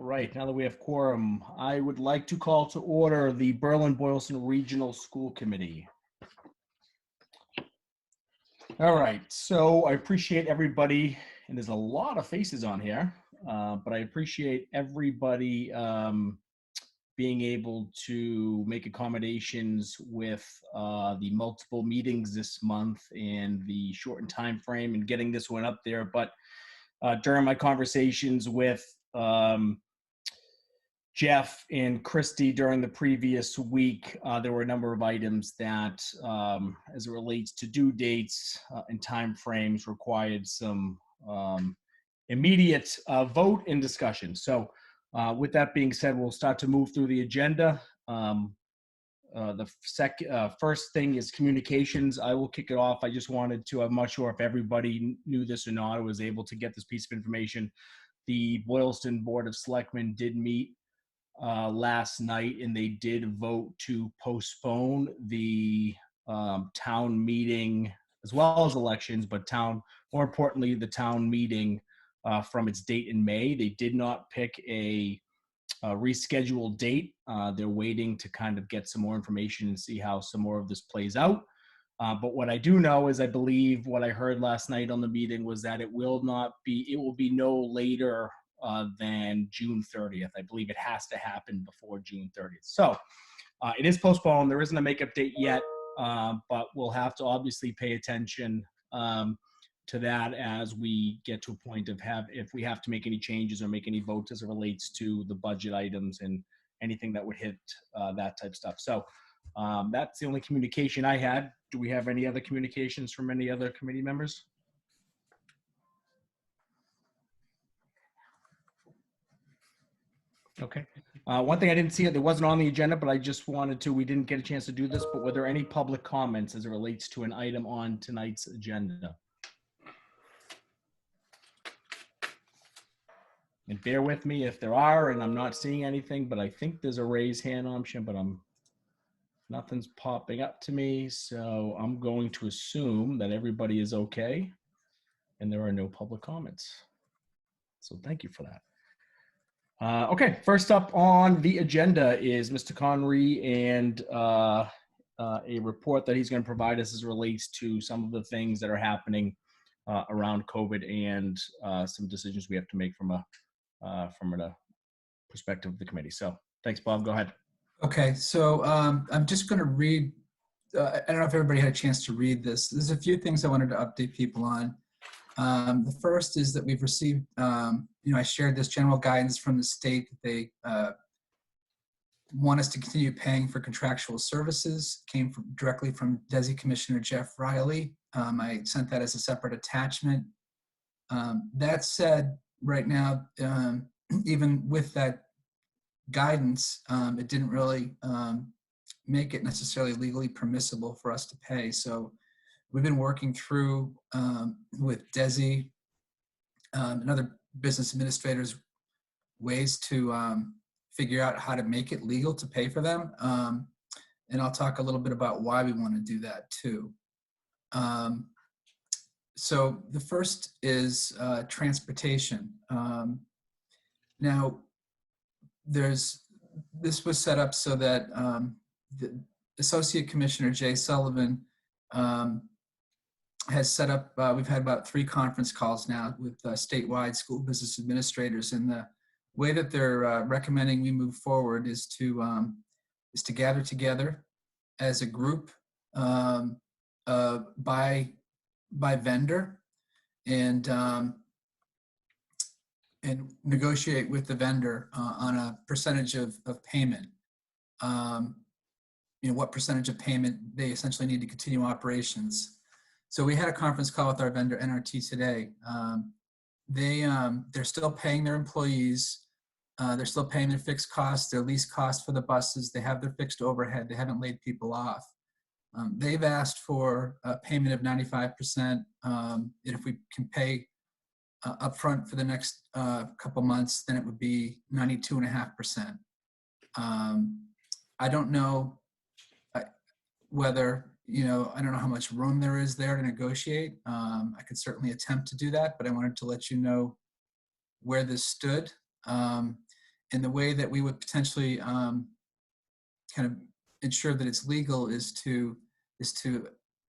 Right, now that we have quorum, I would like to call to order the Berlin-Boylston Regional School Committee. All right, so I appreciate everybody, and there's a lot of faces on here, but I appreciate everybody being able to make accommodations with the multiple meetings this month and the shortened time frame and getting this one up there. But during my conversations with Jeff and Christy during the previous week, there were a number of items that, as it relates to due dates and time frames, required some immediate vote and discussion. So with that being said, we'll start to move through the agenda. The first thing is communications. I will kick it off. I just wanted to, I'm not sure if everybody knew this or not, I was able to get this piece of information. The Boylston Board of Selectmen did meet last night, and they did vote to postpone the town meeting as well as elections, but more importantly, the town meeting from its date in May. They did not pick a rescheduled date. They're waiting to kind of get some more information and see how some more of this plays out. But what I do know is I believe what I heard last night on the meeting was that it will be no later than June 30th. I believe it has to happen before June 30th. So it is postponed. There isn't a makeup date yet, but we'll have to obviously pay attention to that as we get to a point of if we have to make any changes or make any votes as it relates to the budget items and anything that would hit that type of stuff. So that's the only communication I had. Do we have any other communications from any other committee members? Okay. One thing I didn't see, there wasn't on the agenda, but I just wanted to, we didn't get a chance to do this, but were there any public comments as it relates to an item on tonight's agenda? And bear with me if there are, and I'm not seeing anything, but I think there's a raise hand option, but nothing's popping up to me. So I'm going to assume that everybody is okay and there are no public comments. So thank you for that. Okay, first up on the agenda is Mr. Connery and a report that he's going to provide us as it relates to some of the things that are happening around COVID and some decisions we have to make from a perspective of the committee. So thanks, Bob. Go ahead. Okay, so I'm just going to read. I don't know if everybody had a chance to read this. There's a few things I wanted to update people on. The first is that we've received, I shared this general guidance from the state that they want us to continue paying for contractual services. Came directly from DESI Commissioner Jeff Riley. I sent that as a separate attachment. That said, right now, even with that guidance, it didn't really make it necessarily legally permissible for us to pay. So we've been working through with DESI and other business administrators ways to figure out how to make it legal to pay for them. And I'll talk a little bit about why we want to do that too. So the first is transportation. Now, this was set up so that the Associate Commissioner Jay Sullivan has set up, we've had about 3 conference calls now with statewide school business administrators, and the way that they're recommending we move forward is to gather together as a group by vendor and negotiate with the vendor on a percentage of payment. What percentage of payment they essentially need to continue operations. So we had a conference call with our vendor NRT today. They're still paying their employees. They're still paying their fixed costs, their lease costs for the buses. They have their fixed overhead. They haven't laid people off. They've asked for a payment of 95%. And if we can pay upfront for the next couple months, then it would be 92.5%. I don't know whether, I don't know how much room there is there to negotiate. I could certainly attempt to do that, but I wanted to let you know where this stood. And the way that we would potentially kind of ensure that it's legal is to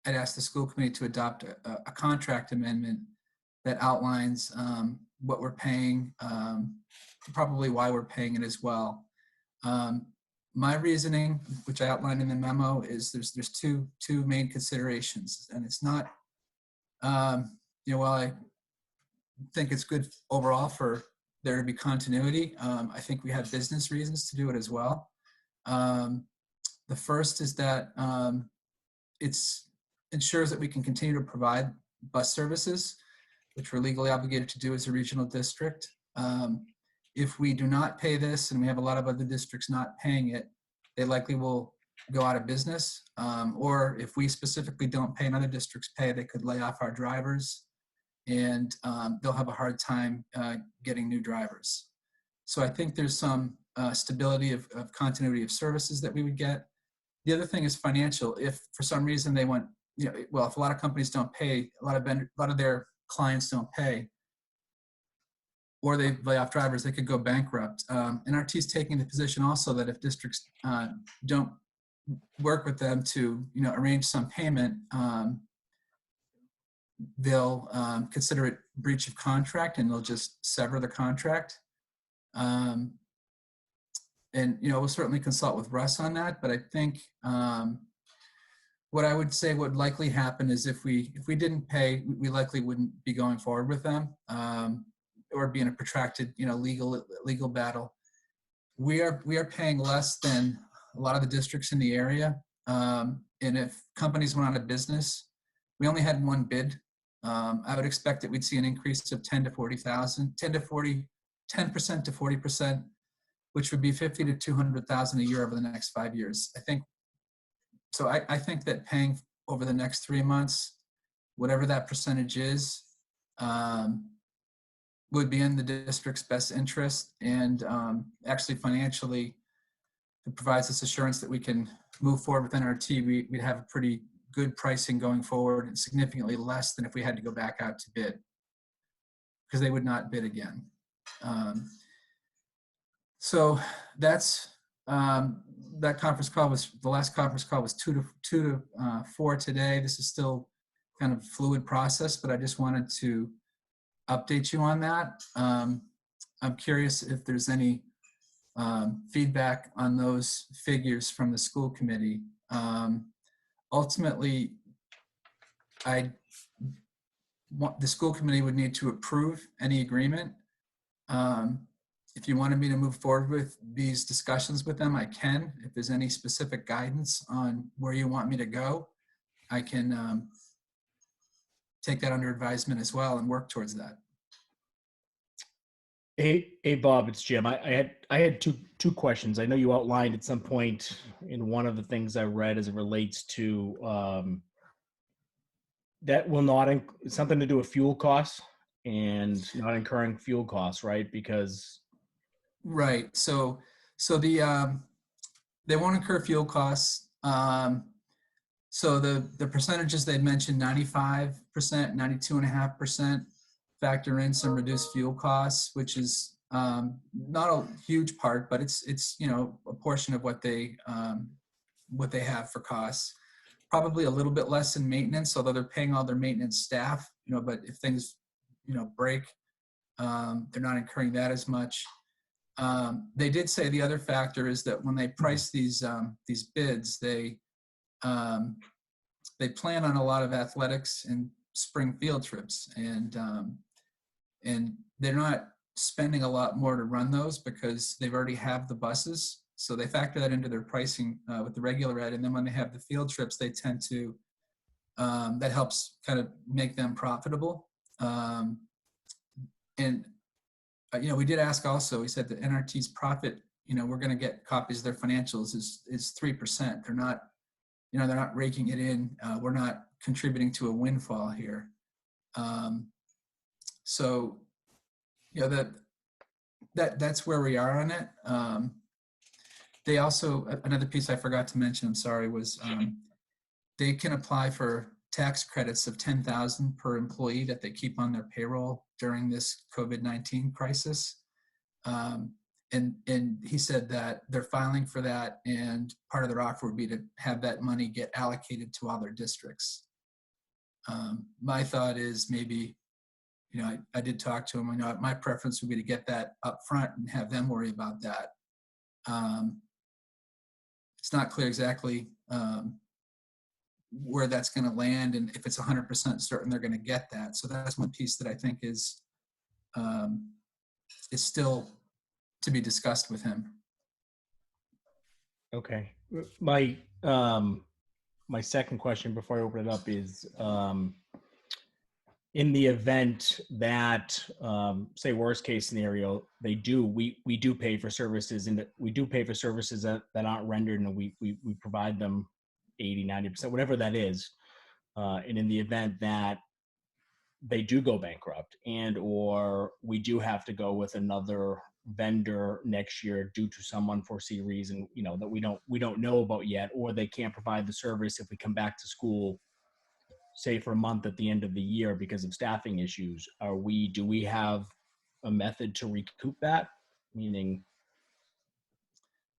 I'd ask the school committee to adopt a contract amendment that outlines what we're paying, probably why we're paying it as well. My reasoning, which I outlined in the memo, is there's two main considerations, and it's not, while I think it's good overall for there to be continuity, I think we have business reasons to do it as well. The first is that it ensures that we can continue to provide bus services, which we're legally obligated to do as a regional district. If we do not pay this, and we have a lot of other districts not paying it, they likely will go out of business. Or if we specifically don't pay and other districts pay, they could lay off our drivers, and they'll have a hard time getting new drivers. So I think there's some stability of continuity of services that we would get. The other thing is financial. If for some reason they want, if a lot of companies don't pay, a lot of their clients don't pay, or they lay off drivers, they could go bankrupt. NRT is taking the position also that if districts don't work with them to, arrange some payment, they'll consider it breach of contract, and they'll just sever the contract. And we'll certainly consult with Russ on that, but I think what I would say would likely happen is if we didn't pay, we likely wouldn't be going forward with them, or be in a protracted, legal battle. We are paying less than a lot of the districts in the area, and if companies went out of business, we only had one bid. I would expect that we'd see an increase of 10% to 40%, which would be 50 to 200,000 a year over the next 5 years. I think that paying over the next 3 months, whatever that percentage is, would be in the district's best interest, and actually financially, it provides us assurance that we can move forward with NRT. We'd have a pretty good pricing going forward, and significantly less than if we had to go back out to bid, because they would not bid again. So that's that conference call was, the last conference call was 2 to 4 today. This is still kind of fluid process, but I just wanted to update you on that. I'm curious if there's any feedback on those figures from the school committee. Ultimately, the school committee would need to approve any agreement. If you wanted me to move forward with these discussions with them, I can. If there's any specific guidance on where you want me to go, I can take that under advisement as well and work towards that. Hey, Bob, it's Jim. I had two questions. I know you outlined at some point in one of the things I read as it relates to that will not something to do with fuel costs and not incurring fuel costs, right? Because right. So the they won't incur fuel costs. So the percentages they mentioned, 95%, 92.5%. Factor in some reduced fuel costs, which is not a huge part, but it's a portion of what they have for costs. Probably a little bit less in maintenance, although they're paying all their maintenance staff. But if things break, they're not incurring that as much. They did say the other factor is that when they price these bids, they plan on a lot of athletics and spring field trips, and they're not spending a lot more to run those because they've already have the buses. So they factor that into their pricing with the regular ed. And then when they have the field trips, they tend to, that helps kind of make them profitable. And we did ask also, we said that NRT's profit, we're going to get copies of their financials is 3%. They're not, they're not raking it in. We're not contributing to a windfall here. So, that's where we are on it. They also, another piece I forgot to mention, I'm sorry, was they can apply for tax credits of $10,000 per employee that they keep on their payroll during this COVID-19 crisis. And and he said that they're filing for that, and part of their offer would be to have that money get allocated to all their districts. My thought is maybe, I did talk to him. I know my preference would be to get that up front and have them worry about that. It's not clear exactly where that's going to land, and if it's 100% certain they're going to get that. So that's one piece that I think is still to be discussed with him. Okay. My second question before I open it up is, in the event that, say, worst case scenario, we do pay for services, and we do pay for services that aren't rendered, and we provide them 80, 90%, whatever that is. And in the event that they do go bankrupt, and or we do have to go with another vendor next year due to some unforeseen reason, that we don't know about yet, or they can't provide the service if we come back to school, say for a month at the end of the year because of staffing issues, do we have a method to recoup that? Meaning,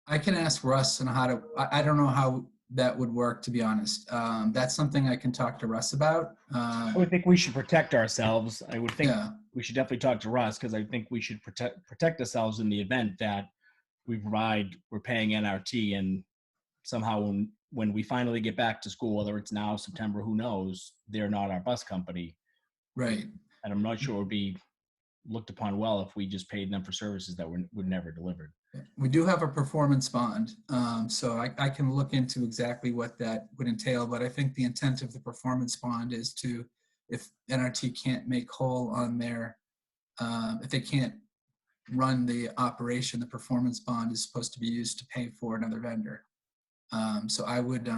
I can ask Russ on how to, I don't know how that would work, to be honest. That's something I can talk to Russ about. I would think we should protect ourselves. I would think Yeah. we should definitely talk to Russ, because I think we should protect ourselves in the event that we're paying NRT, and somehow when we finally get back to school, whether it's now, September, who knows, they're not our bus company. Right. And I'm not sure it would be looked upon well if we just paid them for services that were never delivered. We do have a performance bond, so I can look into exactly what that would entail, but I think the intent of the performance bond is to, if NRT can't make whole on their, if they can't run the operation, the performance bond is supposed to be used to pay for another vendor. So I would,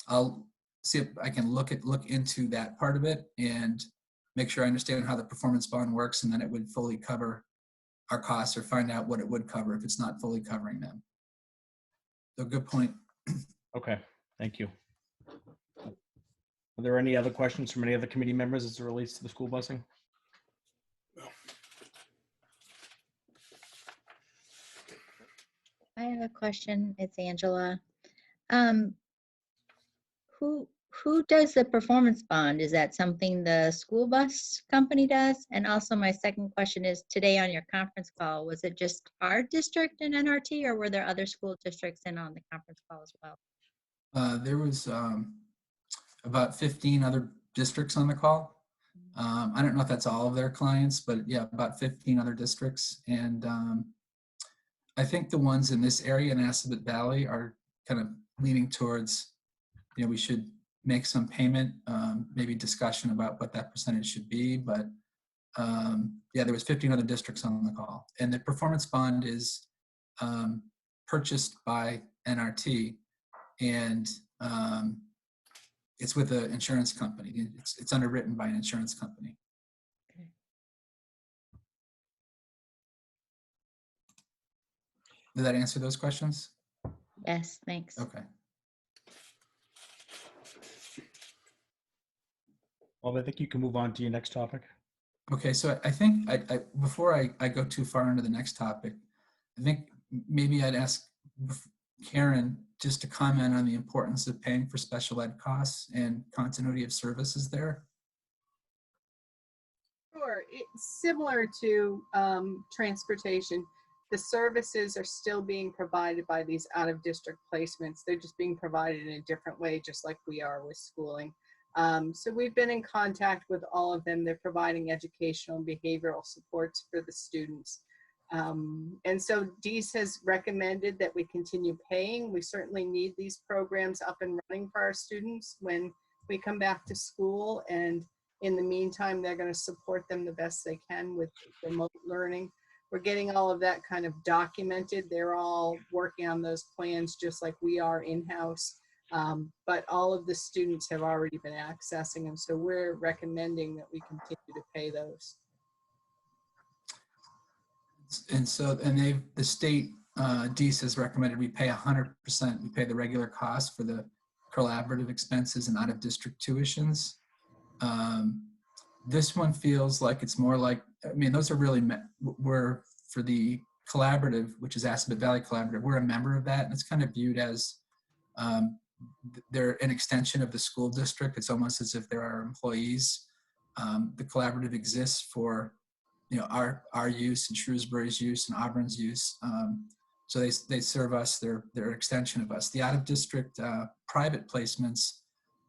I'll see if I can look into that part of it and make sure I understand how the performance bond works, and then it would fully cover our costs, or find out what it would cover if it's not fully covering them. So good point. Okay, thank you. Are there any other questions from any other committee members as it relates to the school busing? I have a question. It's Angela. Who does the performance bond? Is that something the school bus company does? And also my second question is, today on your conference call, was it just our district in NRT, or were there other school districts in on the conference call as well? There was about 15 other districts on the call. I don't know if that's all of their clients, but yeah, about 15 other districts. And I think the ones in this area in Assabet Valley are kind of leaning towards, we should make some payment, maybe discussion about what that percentage should be. But yeah, there was 15 other districts on the call. And the performance bond is purchased by NRT, and it's with an insurance company. It's underwritten by an insurance company. Okay. Did that answer those questions? Yes, thanks. Okay. Well, I think you can move on to your next topic. Okay, so I think before I go too far into the next topic, I think maybe I'd ask Karen just to comment on the importance of paying for special ed costs and continuity of services there. Sure, it's similar to transportation. The services are still being provided by these out-of-district placements. They're just being provided in a different way, just like we are with schooling. So we've been in contact with all of them. They're providing educational and behavioral supports for the students. And so DEAS has recommended that we continue paying. We certainly need these programs up and running for our students when we come back to school. And in the meantime, they're going to support them the best they can with remote learning. We're getting all of that kind of documented. They're all working on those plans just like we are in-house. But all of the students have already been accessing them. So we're recommending that we continue to pay those. And so, the state, DEAS has recommended we pay 100%. We pay the regular cost for the collaborative expenses and out-of-district tuitions. This one feels like it's more like, I mean, those are really were for the collaborative, which is Assabet Valley Collaborative, we're a member of that, and it's kind of viewed as they're an extension of the school district. It's almost as if they're our employees. The collaborative exists for our use and Shrewsbury's use and Auburn's use. So they serve us. They're an extension of us. The out-of-district private placements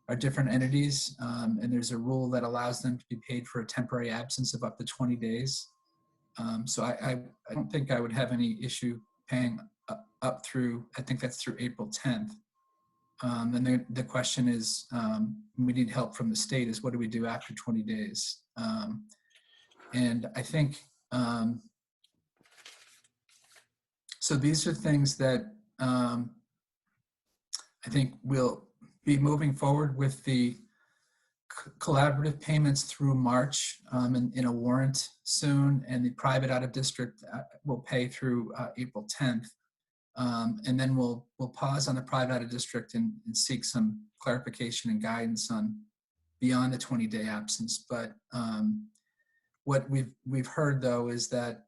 are different entities, and there's a rule that allows them to be paid for a temporary absence of up to 20 days. So I don't think I would have any issue paying up through, I think that's through April 10th. And the question is, we need help from the state, is what do we do after 20 days? And I think, so these are things that I think we'll be moving forward with the collaborative payments through March in a warrant soon, and the private out-of-district will pay through April 10th. And then we'll pause on the private out-of-district and seek some clarification and guidance on beyond the 20-day absence. But what we've heard though is that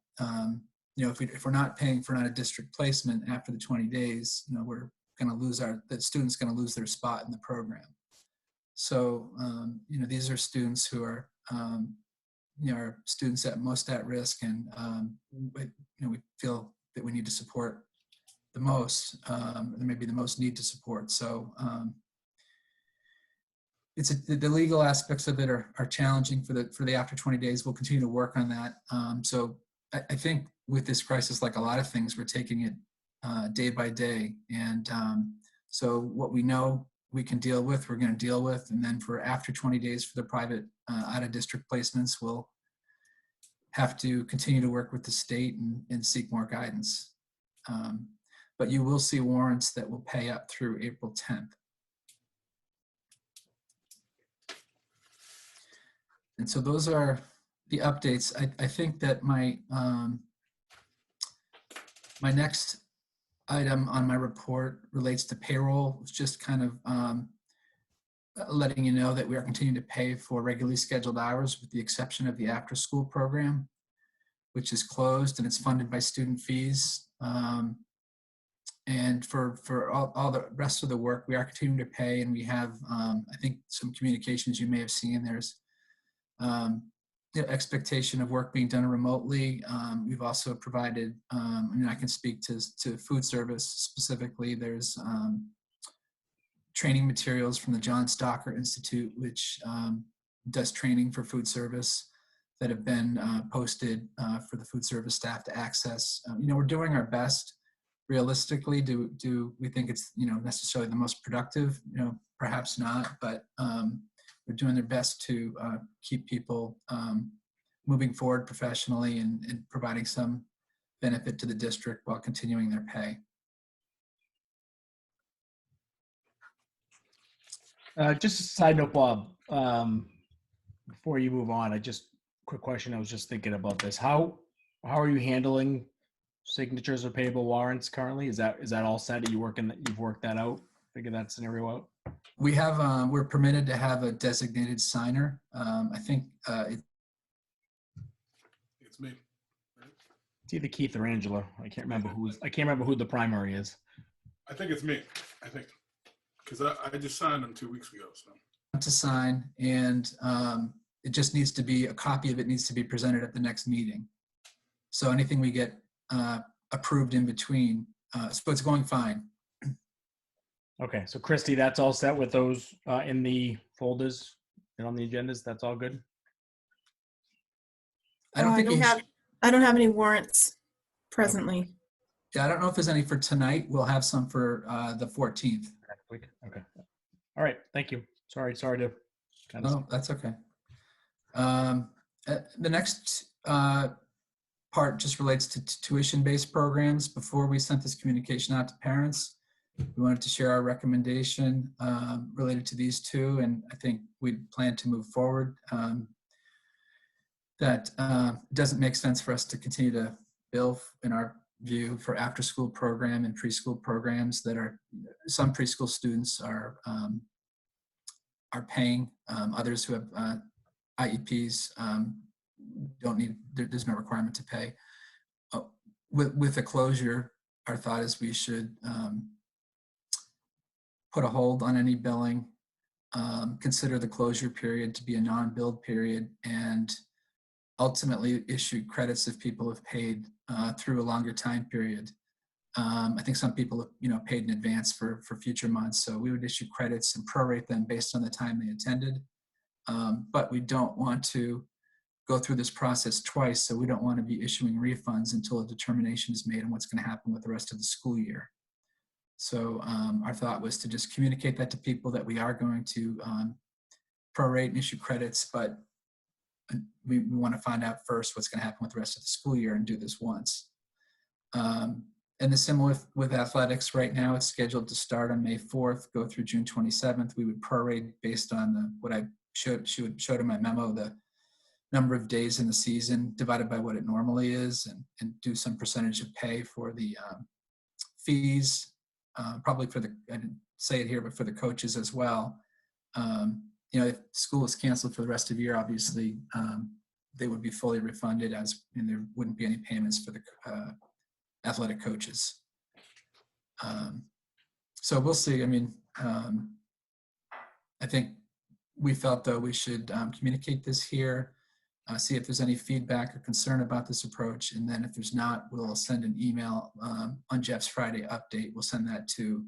if we're not paying for an out-of-district placement after the 20 days, we're going to lose the student's going to lose their spot in the program. So these are students who are are students most at risk, and we feel that we need to support the most, maybe the most need to support. So the legal aspects of it are challenging for the after 20 days. We'll continue to work on that. So I think with this crisis, like a lot of things, we're taking it day by day. And so what we know we can deal with, we're going to deal with. And then for after 20 days for the private out-of-district placements, we'll have to continue to work with the state and seek more guidance. But you will see warrants that will pay up through April 10th. And so those are the updates. I think that my next item on my report relates to payroll. It's just kind of letting you know that we are continuing to pay for regularly scheduled hours with the exception of the after-school program, which is closed and it's funded by student fees. And for all the rest of the work, we are continuing to pay, and we have, I think, some communications you may have seen. There's expectation of work being done remotely. We've also provided, I can speak to food service specifically. There's training materials from the John Stalker Institute, which does training for food service, that have been posted for the food service staff to access. We're doing our best. Realistically, do we think it's necessarily the most productive? Perhaps not, but we're doing their best to keep people moving forward professionally and providing some benefit to the district while continuing their pay. Just a side note, Bob, before you move on, quick question. I was just thinking about this. How are you handling signatures of payable warrants currently? Is that all set? You've worked that out? Figure that scenario out? We have, we're permitted to have a designated signer. I think it's me. It's either Keith or Angela. I can't remember who the primary is. I think it's me. I think because I just signed them 2 weeks ago. So to sign, and it just needs to be, a copy of it needs to be presented at the next meeting. So anything we get approved in between, so it's going fine. Okay, so Christy, that's all set with those in the folders and on the agendas. That's all good. I don't think I don't have any warrants presently. Yeah, I don't know if there's any for tonight. We'll have some for the 14th. Okay. All right. Thank you. Sorry to. No, that's okay. The next part just relates to tuition-based programs. Before we sent this communication out to parents, we wanted to share our recommendation related to these two, and I think we plan to move forward. That doesn't make sense for us to continue to bill, in our view, for after-school program and preschool programs that are, some preschool students are paying, others who have IEPs don't need, there's no requirement to pay. with the closure, our thought is we should put a hold on any billing, consider the closure period to be a non-billed period, and ultimately issue credits if people have paid through a longer time period. I think some people have, paid in advance for future months, so we would issue credits and prorate them based on the time they attended. But we don't want to go through this process twice, so we don't want to be issuing refunds until a determination is made on what's going to happen with the rest of the school year. So our thought was to just communicate that to people that we are going to prorate and issue credits, but we want to find out first what's going to happen with the rest of the school year and do this once. And the similar with athletics, right now it's scheduled to start on May 4th, go through June 27th. We would prorate based on what I showed in my memo, the number of days in the season divided by what it normally is, and do some percentage of pay for the fees, probably for the, I didn't say it here, but for the coaches as well. If school is canceled for the rest of the year, obviously they would be fully refunded, and there wouldn't be any payments for the athletic coaches. So we'll see. I think we felt though we should communicate this here, see if there's any feedback or concern about this approach, and then if there's not, we'll send an email on Jeff's Friday update. We'll send that to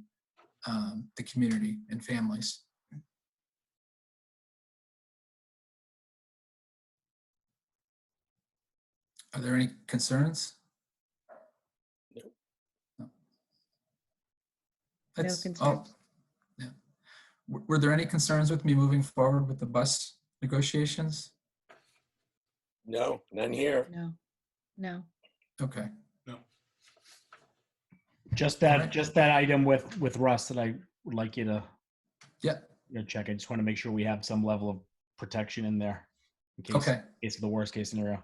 the community and families. Are there any concerns? No. No concerns. Yeah. Were there any concerns with me moving forward with the bus negotiations? No, none here. No. Okay. No. Just that item with Russ that I would like you to check. I just want to make sure we have some level of protection in there in case of the worst case scenario.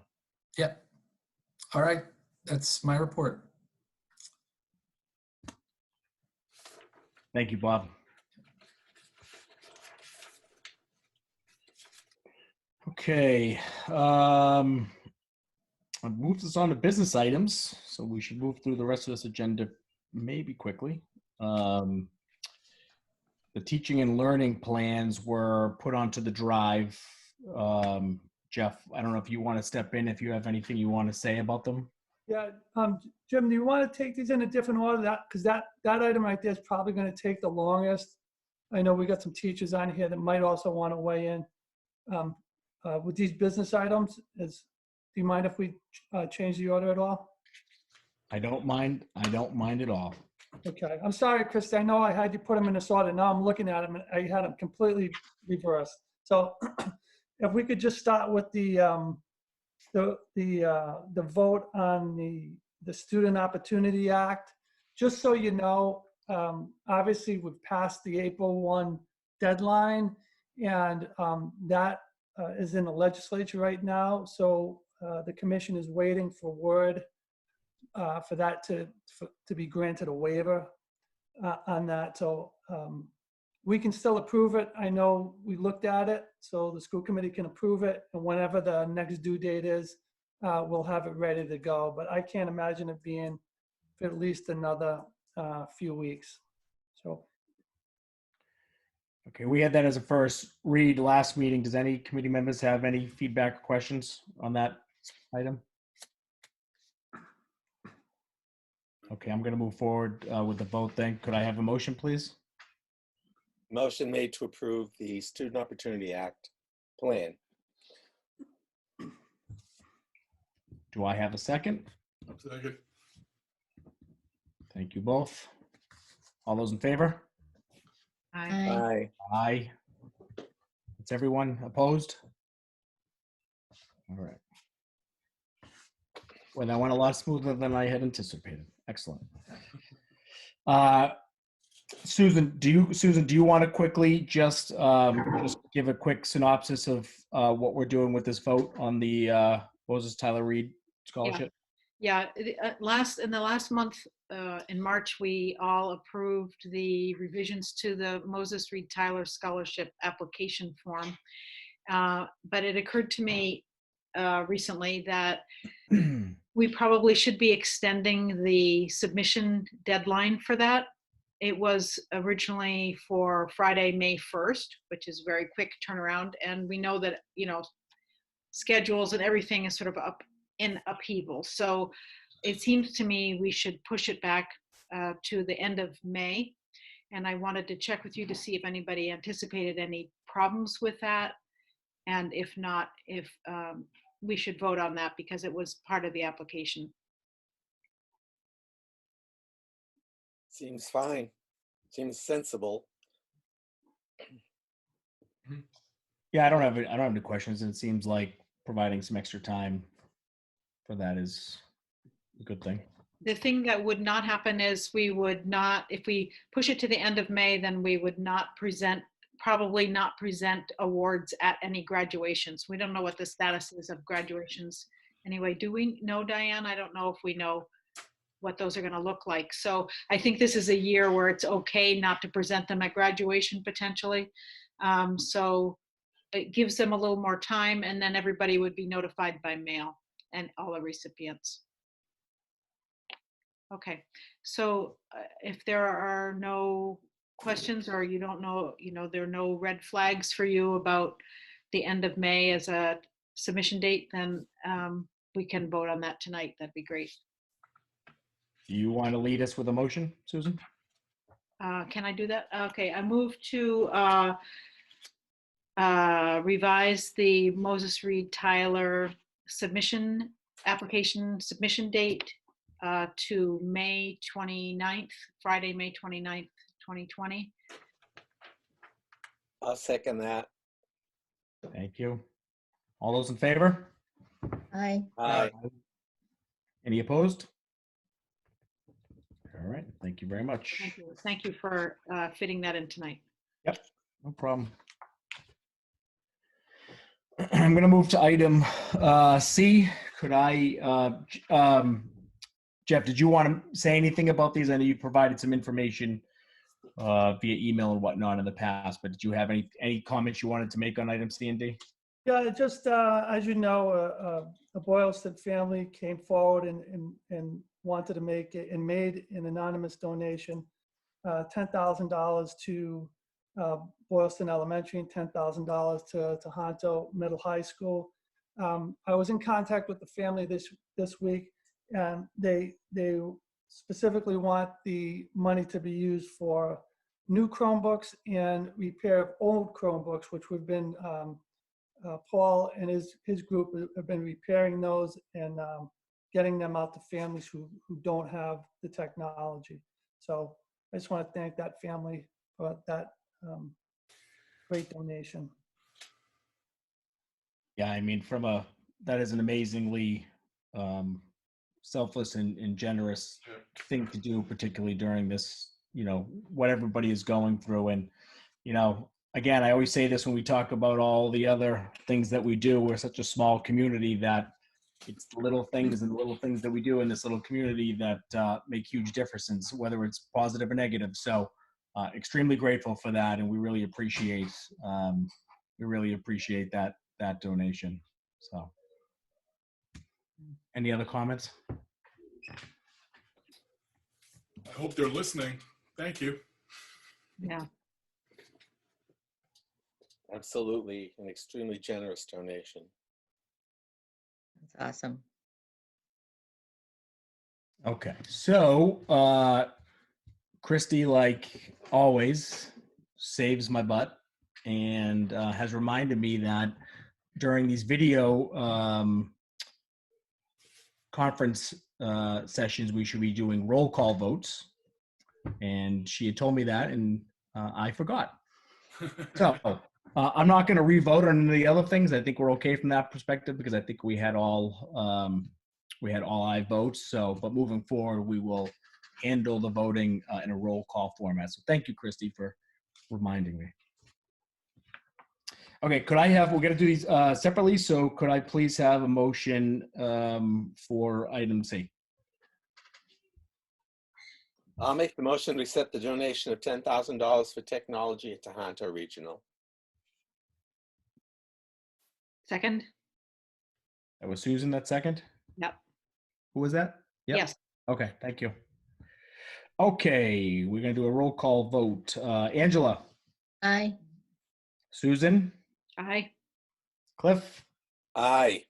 Yep. All right. That's my report. Thank you, Bob. Okay. I've moved us on to business items, so we should move through the rest of this agenda maybe quickly. The teaching and learning plans were put onto the drive. Jeff, I don't know if you want to step in, if you have anything you want to say about them. Yeah, Jim, do you want to take these in a different order? Because that item right there is probably going to take the longest. I know we got some teachers on here that might also want to weigh in. With these business items, do you mind if we change the order at all? I don't mind at all. Okay, I'm sorry, Chris. I know I had you put them in this order. Now I'm looking at them and I had them completely reversed. So if we could just start with the vote on the Student Opportunity Act. Just so you know, obviously we've passed the April 1 deadline, and that is in the legislature right now. So the commission is waiting for word for that to be granted a waiver on that. So we can still approve it. I know we looked at it, so the school committee can approve it, and whenever the next due date is, we'll have it ready to go. But I can't imagine it being for at least another few weeks. So. Okay, we had that as a first read last meeting. Does any committee members have any feedback or questions on that item? Okay, I'm going to move forward with the vote then. Could I have a motion, please? Motion made to approve the Student Opportunity Act plan. Do I have a second? Second. Thank you both. All those in favor? Aye. Aye. Is everyone opposed? All right. Well, that went a lot smoother than I had anticipated. Excellent. Susan, do you want to quickly just give a quick synopsis of what we're doing with this vote on the Moses Tyler Reed Scholarship? Yeah. In the last month, in March, we all approved the revisions to the Moses Reed Tyler Scholarship application form. But it occurred to me recently that we probably should be extending the submission deadline for that. It was originally for Friday, May 1st, which is very quick turnaround. And we know that, schedules and everything is sort of up in upheaval. So it seems to me we should push it back to the end of May. And I wanted to check with you to see if anybody anticipated any problems with that. And if not, if we should vote on that because it was part of the application. Seems fine. Seems sensible. Yeah, I don't have any questions. And it seems like providing some extra time for that is a good thing. The thing that would not happen is we would not, if we push it to the end of May, then we would not probably not present awards at any graduations. We don't know what the status is of graduations. Anyway, do we know, Diane? I don't know if we know what those are going to look like. So I think this is a year where it's okay not to present them at graduation potentially. So it gives them a little more time, and then everybody would be notified by mail and all the recipients. Okay, so if there are no questions or you don't know, there are no red flags for you about the end of May as a submission date, then we can vote on that tonight. That'd be great. Do you want to lead us with a motion, Susan? Can I do that? Okay, I move to revise the Moses Reed Tyler application submission date to May 29th, Friday, May 29th, 2020. I'll second that. Thank you. All those in favor? Aye. Aye. Any opposed? All right, thank you very much. Thank you. Thank you for fitting that in tonight. Yep, no problem. I'm going to move to item C. Could I, Jeff, did you want to say anything about these? I know you provided some information via email and whatnot in the past, but did you have any comments you wanted to make on item C and D? Yeah, just as you know, a Boylston family came forward and wanted to make it and made an anonymous donation, $10,000 to Boylston Elementary and $10,000 to Tohoto Middle High School. I was in contact with the family this week, and they specifically want the money to be used for new Chromebooks and repair of old Chromebooks, which we've been Paul and his group have been repairing those and getting them out to families who don't have the technology. So I just want to thank that family for that great donation. Yeah, I mean, that is an amazingly selfless and generous thing to do, particularly during this, what everybody is going through. And, again, I always say this when we talk about all the other things that we do. We're such a small community that it's the little things and the little things that we do in this little community that make huge differences, whether it's positive or negative. So extremely grateful for that. And we really appreciate that donation. So any other comments? I hope they're listening. Thank you. Yeah. Absolutely, an extremely generous donation. That's awesome. Okay, so Christy, like always, saves my butt and has reminded me that during these video conference sessions, we should be doing roll call votes. And she had told me that, and I forgot. So I'm not going to re-vote on the other things. I think we're okay from that perspective because I think we had all aye votes. So, but moving forward, we will handle the voting in a roll call format. So thank you, Christy, for reminding me. Okay, we're going to do these separately. So could I please have a motion for item C? I'll make the motion to accept the donation of $10,000 for technology at Tohoto Regional. Second? That was Susan, that second? Yep. Who was that? Yep. Yes. Okay, thank you. Okay, we're gonna do a roll call vote. Angela, Aye. Susan, Aye. Cliff, Aye.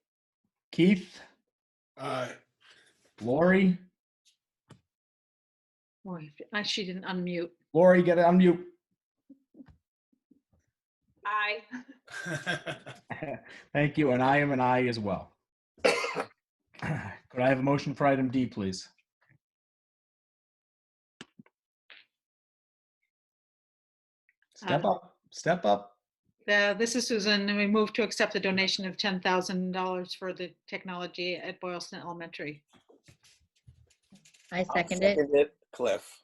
Keith, Aye. Lori. Boy, she didn't unmute. Lori, get it unmute. Aye. Thank you, and I am an aye as well. Could I have a motion for item D, please? Step up, step up. This is Susan, and we move to accept the donation of $10,000 for the technology at Boylston Elementary. I second it. Second it, Cliff.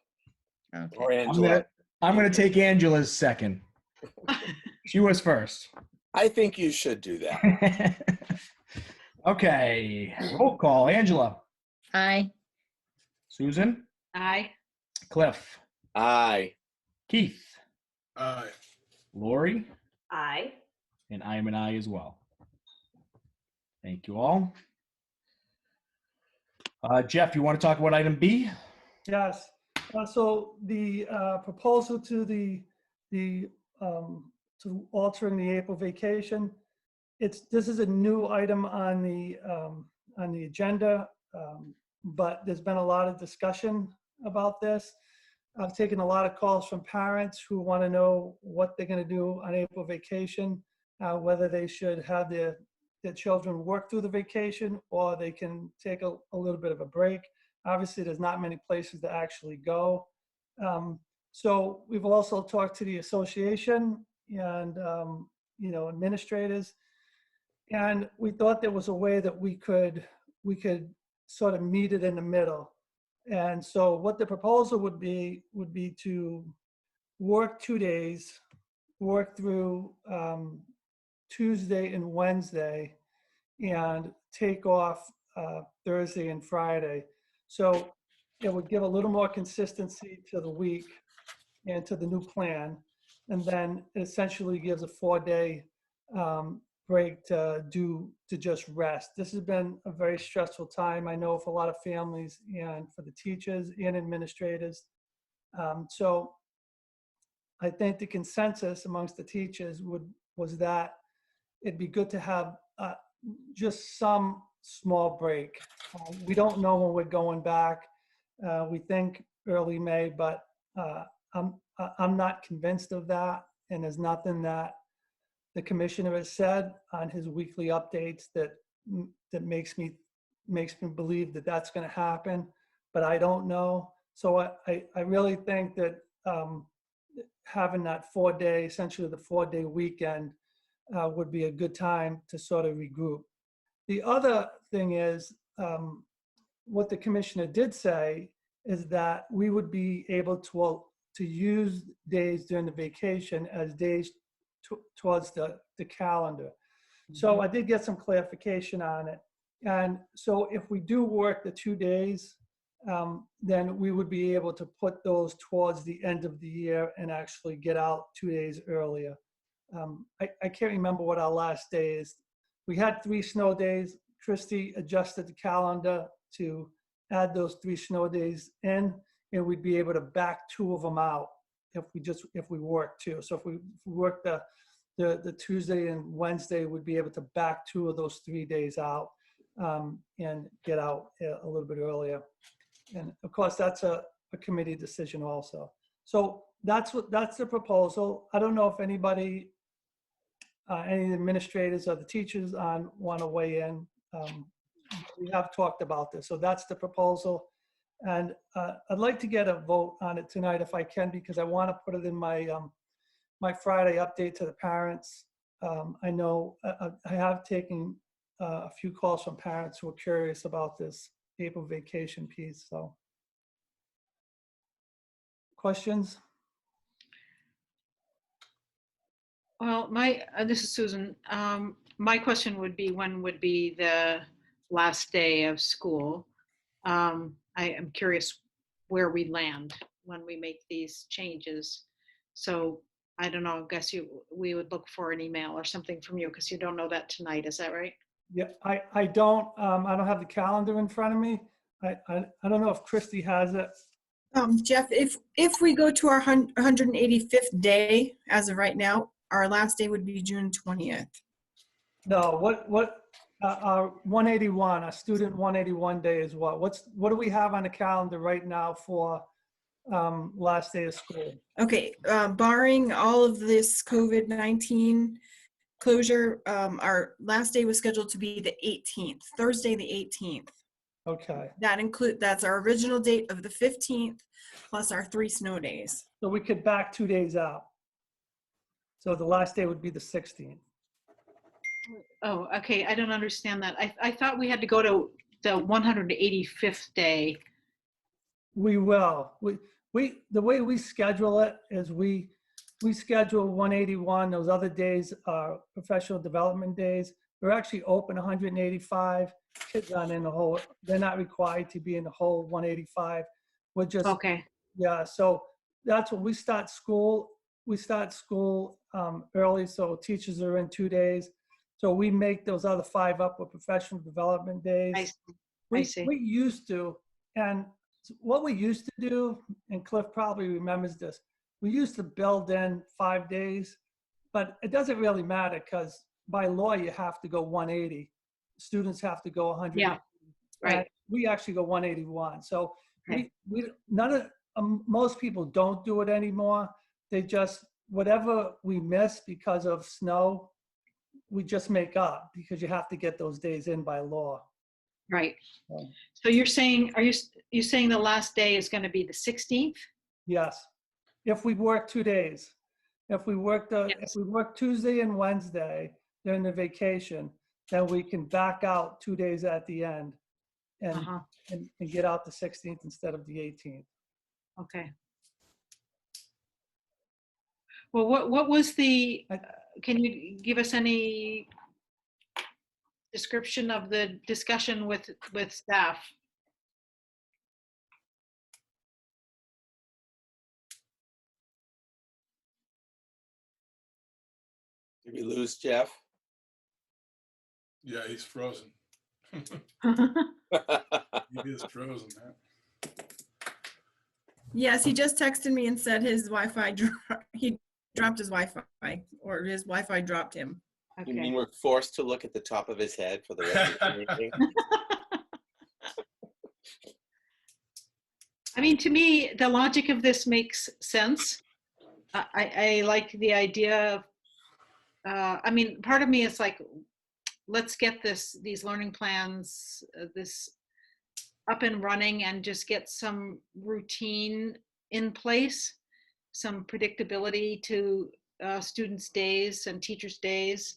Okay. Or Angela. I'm gonna take Angela's second. She was first. I think you should do that. Okay, roll call. Angela, Aye. Susan, Aye. Cliff, Aye. Keith, Aye. Lori, Aye. and I am an aye as well. Thank you all. Jeff, you want to talk about item B? Yes. So the proposal to to altering the April vacation, this is a new item on the agenda, but there's been a lot of discussion about this. I've taken a lot of calls from parents who want to know what they're going to do on April vacation, whether they should have their children work through the vacation or they can take a little bit of a break. Obviously, there's not many places to actually go. So we've also talked to the association and administrators, and we thought there was a way that we could sort of meet it in the middle. And so what the proposal would be to work 2 days, work through Tuesday and Wednesday, and take off Thursday and Friday. So it would give a little more consistency to the week and to the new plan. And then it essentially gives a 4-day break to just rest. This has been a very stressful time, I know, for a lot of families and for the teachers and administrators. So I think the consensus amongst the teachers was that it'd be good to have just some small break. We don't know when we're going back. We think early May, but I'm not convinced of that. And there's nothing that the commissioner has said on his weekly updates that makes me believe that that's going to happen. But I don't know. So I really think that having that 4-day, essentially the 4-day weekend, would be a good time to sort of regroup. The other thing is, what the commissioner did say is that we would be able to use days during the vacation as days towards the calendar. So I did get some clarification on it. And so if we do work the 2 days, then we would be able to put those towards the end of the year and actually get out 2 days earlier. I can't remember what our last day is. We had 3 snow days. Christy adjusted the calendar to add those 3 snow days in, and we'd be able to back 2 of them out if we work 2. So if we work the Tuesday and Wednesday, we'd be able to back 2 of those 3 days out and get out a little bit earlier. And of course, that's a committee decision also. So that's the proposal. I don't know if anybody, any administrators or the teachers want to weigh in. We have talked about this. So that's the proposal. And I'd like to get a vote on it tonight if I can, because I want to put it in my my Friday update to the parents. I know I have taken a few calls from parents who are curious about this April vacation piece. So questions? Well, this is Susan. My question would be, when would be the last day of school? I am curious where we land when we make these changes. So I don't know, I guess we would look for an email or something from you, because you don't know that tonight, is that right? Yeah, I don't have the calendar in front of me. I don't know if Christy has it. Jeff, if we go to our 185th day, as of right now, our last day would be June 20th. No, our 181, our student 181 day is what? What do we have on the calendar right now for last day of school? Okay, barring all of this COVID-19 closure, our last day was scheduled to be the 18th, Thursday the 18th. Okay, That's our original date of the 15th, plus our 3 snow days. so we could back 2 days out. So the last day would be the 16th. Oh, okay. I don't understand that. I thought we had to go to the 185th day. We will. The way we schedule it is we schedule 181. Those other days are professional development days. We're actually open 185. Kids aren't in the whole. They're not required to be in the whole 185. We're just Okay. yeah. So that's when we start school. We start school early, so teachers are in 2 days. So we make those other 5 up with professional development days. I see. We used to, and what we used to do, and Cliff probably remembers this, we used to build in 5 days, but it doesn't really matter because by law you have to go 180. Students have to go 100. Yeah, right. And we actually go 181. So Okay. we none of most people don't do it anymore. They just whatever we miss because of snow, we just make up because you have to get those days in by law. Right. So, So you're saying, are you saying the last day is going to be the 16th? yes, if we work 2 days, if we work Tuesday and Wednesday during the vacation, then we can back out 2 days at the end and Uh-huh. and get out the 16th instead of the 18th. Okay. Well, what was the, can you give us any description of the discussion with staff? Did we lose Jeff? Yeah, he's frozen. He is frozen, man. Yes, he just texted me and said his Wi-Fi, he dropped his Wi-Fi, or his Wi-Fi dropped him. You mean Okay. we're forced to look at the top of his head for the rest of the meeting? I mean, to me, the logic of this makes sense. I like the idea of, I mean, part of me is like, let's get these learning plans, this up and running and just get some routine in place, some predictability to students' days and teachers' days.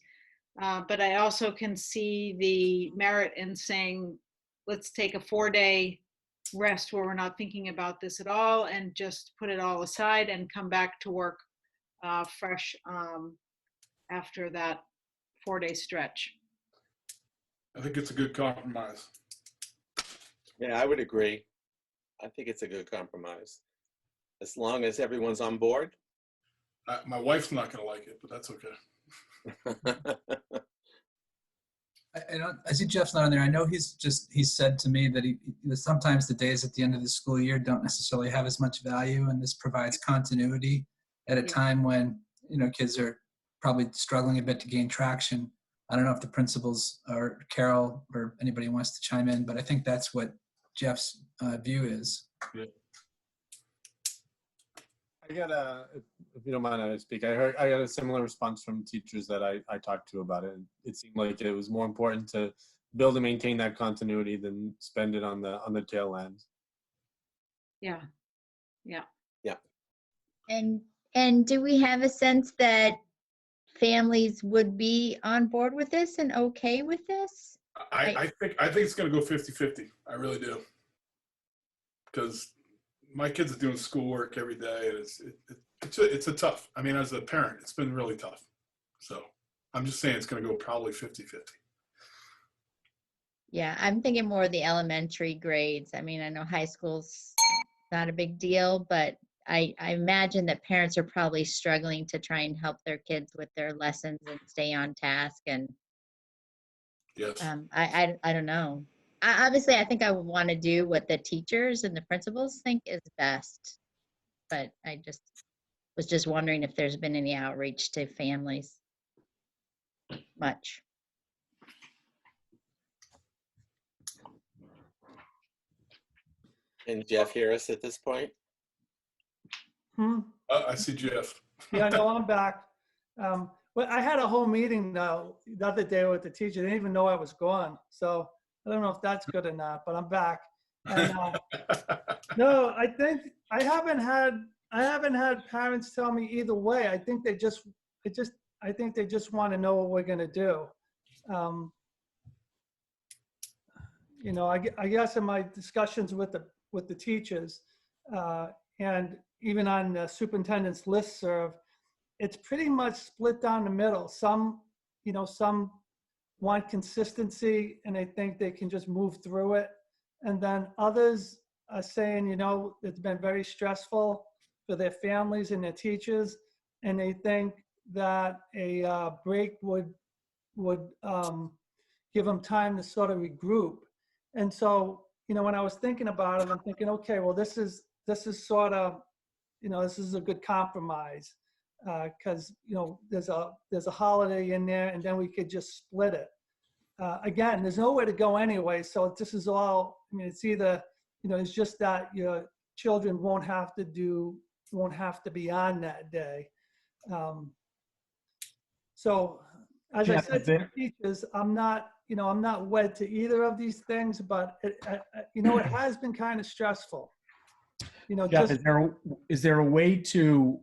But I also can see the merit in saying, let's take a 4-day rest where we're not thinking about this at all and just put it all aside and come back to work fresh after that 4-day stretch. I think it's a good compromise. Yeah, I would agree. I think it's a good compromise. As long as everyone's on board. My wife's not going to like it, but that's okay. I see Jeff's not on there. I know he said to me that sometimes the days at the end of the school year don't necessarily have as much value, and this provides continuity at a time when kids are probably struggling a bit to gain traction. I don't know if the principals or Carol or anybody wants to chime in, but I think that's what Jeff's view is. Yeah. I got if you don't mind, I speak. I got a similar response from teachers that I talked to about it. It seemed like it was more important to build and maintain that continuity than spend it on the tail end. Yeah. And do we have a sense that families would be on board with this and okay with this? I think it's going to go 50-50. I really do. Because my kids are doing schoolwork every day, and it's a tough. I mean, as a parent, it's been really tough. So I'm just saying it's going to go probably 50-50. Yeah, I'm thinking more of the elementary grades. I mean, I know high school's not a big deal, but I imagine that parents are probably struggling to try and help their kids with their lessons and stay on task. And Yes. I don't know. Obviously, I think I would want to do what the teachers and the principals think is best. But I was just wondering if there's been any outreach to families. Much. Can Jeff hear us at this point? I see Jeff. Yeah, no, I'm back. But I had a whole meeting though the other day with the teacher. They didn't even know I was gone. So I don't know if that's good or not, but I'm back. And no, I think I haven't had parents tell me either way. I think they just want to know what we're going to do. You know, I guess in my discussions with the teachers and even on the superintendent's listserv, it's pretty much split down the middle. Some want consistency and they think they can just move through it. And then others are saying, you know, it's been very stressful for their families and their teachers. And they think that a break would give them time to sort of regroup. And so, you know, when I was thinking about it, I'm thinking, okay, well, this is sort of, you know, this is a good compromise because, you know, there's a holiday in there and then we could just split it. Again, there's nowhere to go anyway. So this is all, I mean, it's either, you know, it's just that your children won't have to be on that day. So as I said to the teachers, I'm not wed to either of these things, but you know, it has been kind of stressful. You know, Jeff, just, is there a way to?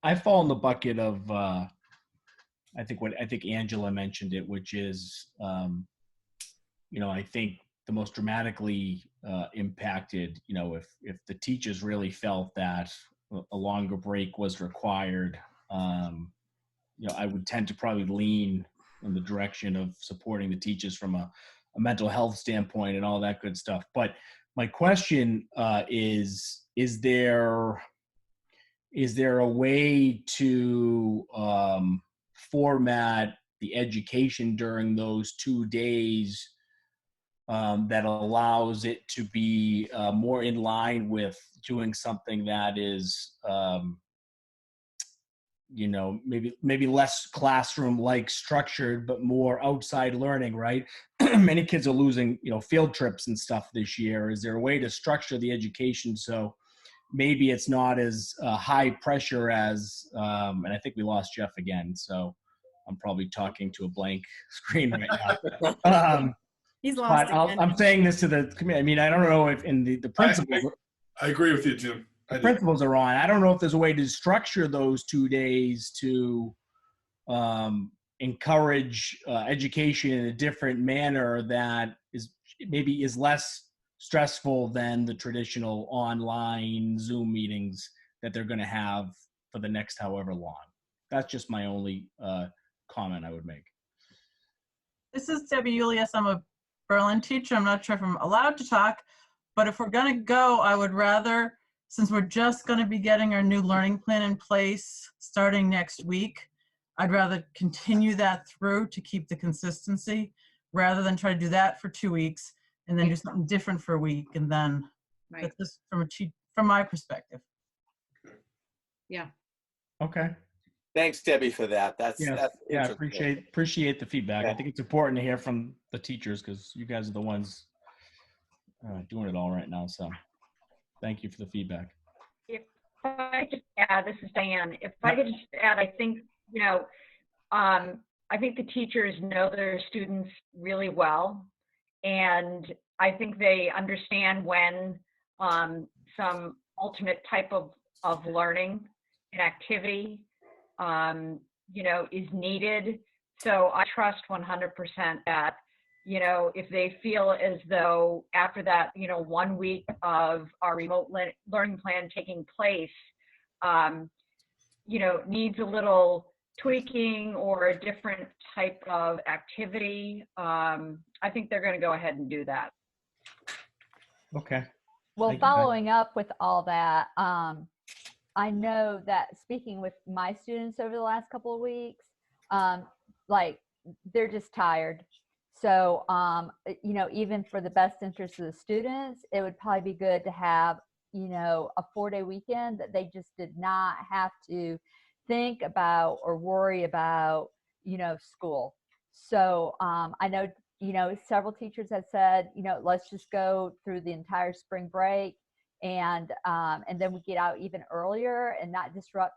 I fall in the bucket of. I think Angela mentioned it, which is, you know, I think the most dramatically impacted. You know, if the teachers really felt that a longer break was required, you know, I would tend to probably lean in the direction of supporting the teachers from a mental health standpoint and all that good stuff. But my question is there a way to format the education during those 2 days that allows it to be more in line with doing something that is, you know, maybe less classroom-like structured, but more outside learning, right? Many kids are losing, you know, field trips and stuff this year. Is there a way to structure the education so maybe it's not as high pressure as, and I think we lost Jeff again, so I'm probably talking to a blank screen right now. He's lost again. I'm saying this to the committee. I mean, I don't know if in the principals. I agree with you, Jim. The principals are on. I don't know if there's a way to structure those 2 days to encourage education in a different manner that is less stressful than the traditional online Zoom meetings that they're going to have for the next however long. That's just my only comment I would make. This is Debbie Julius. I'm a Berlin teacher. I'm not sure if I'm allowed to talk, but if we're going to go, I would rather, since we're just going to be getting our new learning plan in place starting next week, I'd rather continue that through to keep the consistency rather than try to do that for 2 weeks and then do something different for a week. And then Right. that's just from my perspective. Yeah. Okay. Thanks, Debbie, for that. That's Yeah, interesting. appreciate the feedback. Yeah. I think it's important to hear from the teachers because you guys are the ones doing it all right now. So thank you for the feedback. If I could add, this is Diane. If I could just add, I think, you know, I think the teachers know their students really well. And I think they understand when some alternate type of learning and activity, you know, is needed. So I trust 100% that, you know, if they feel as though after that, you know, 1 week of our remote learning plan taking place, you know, needs a little tweaking or a different type of activity, I think they're going to go ahead and do that. Okay. Well, Thank you, following up with all that, I know that speaking with my students over the last couple of weeks, like they're just tired. So, even for the best interest of the students, it would probably be good to have, a 4-day weekend that they just did not have to think about or worry about, school. So I know, several teachers have said, let's just go through the entire spring break and then we get out even earlier and not disrupt,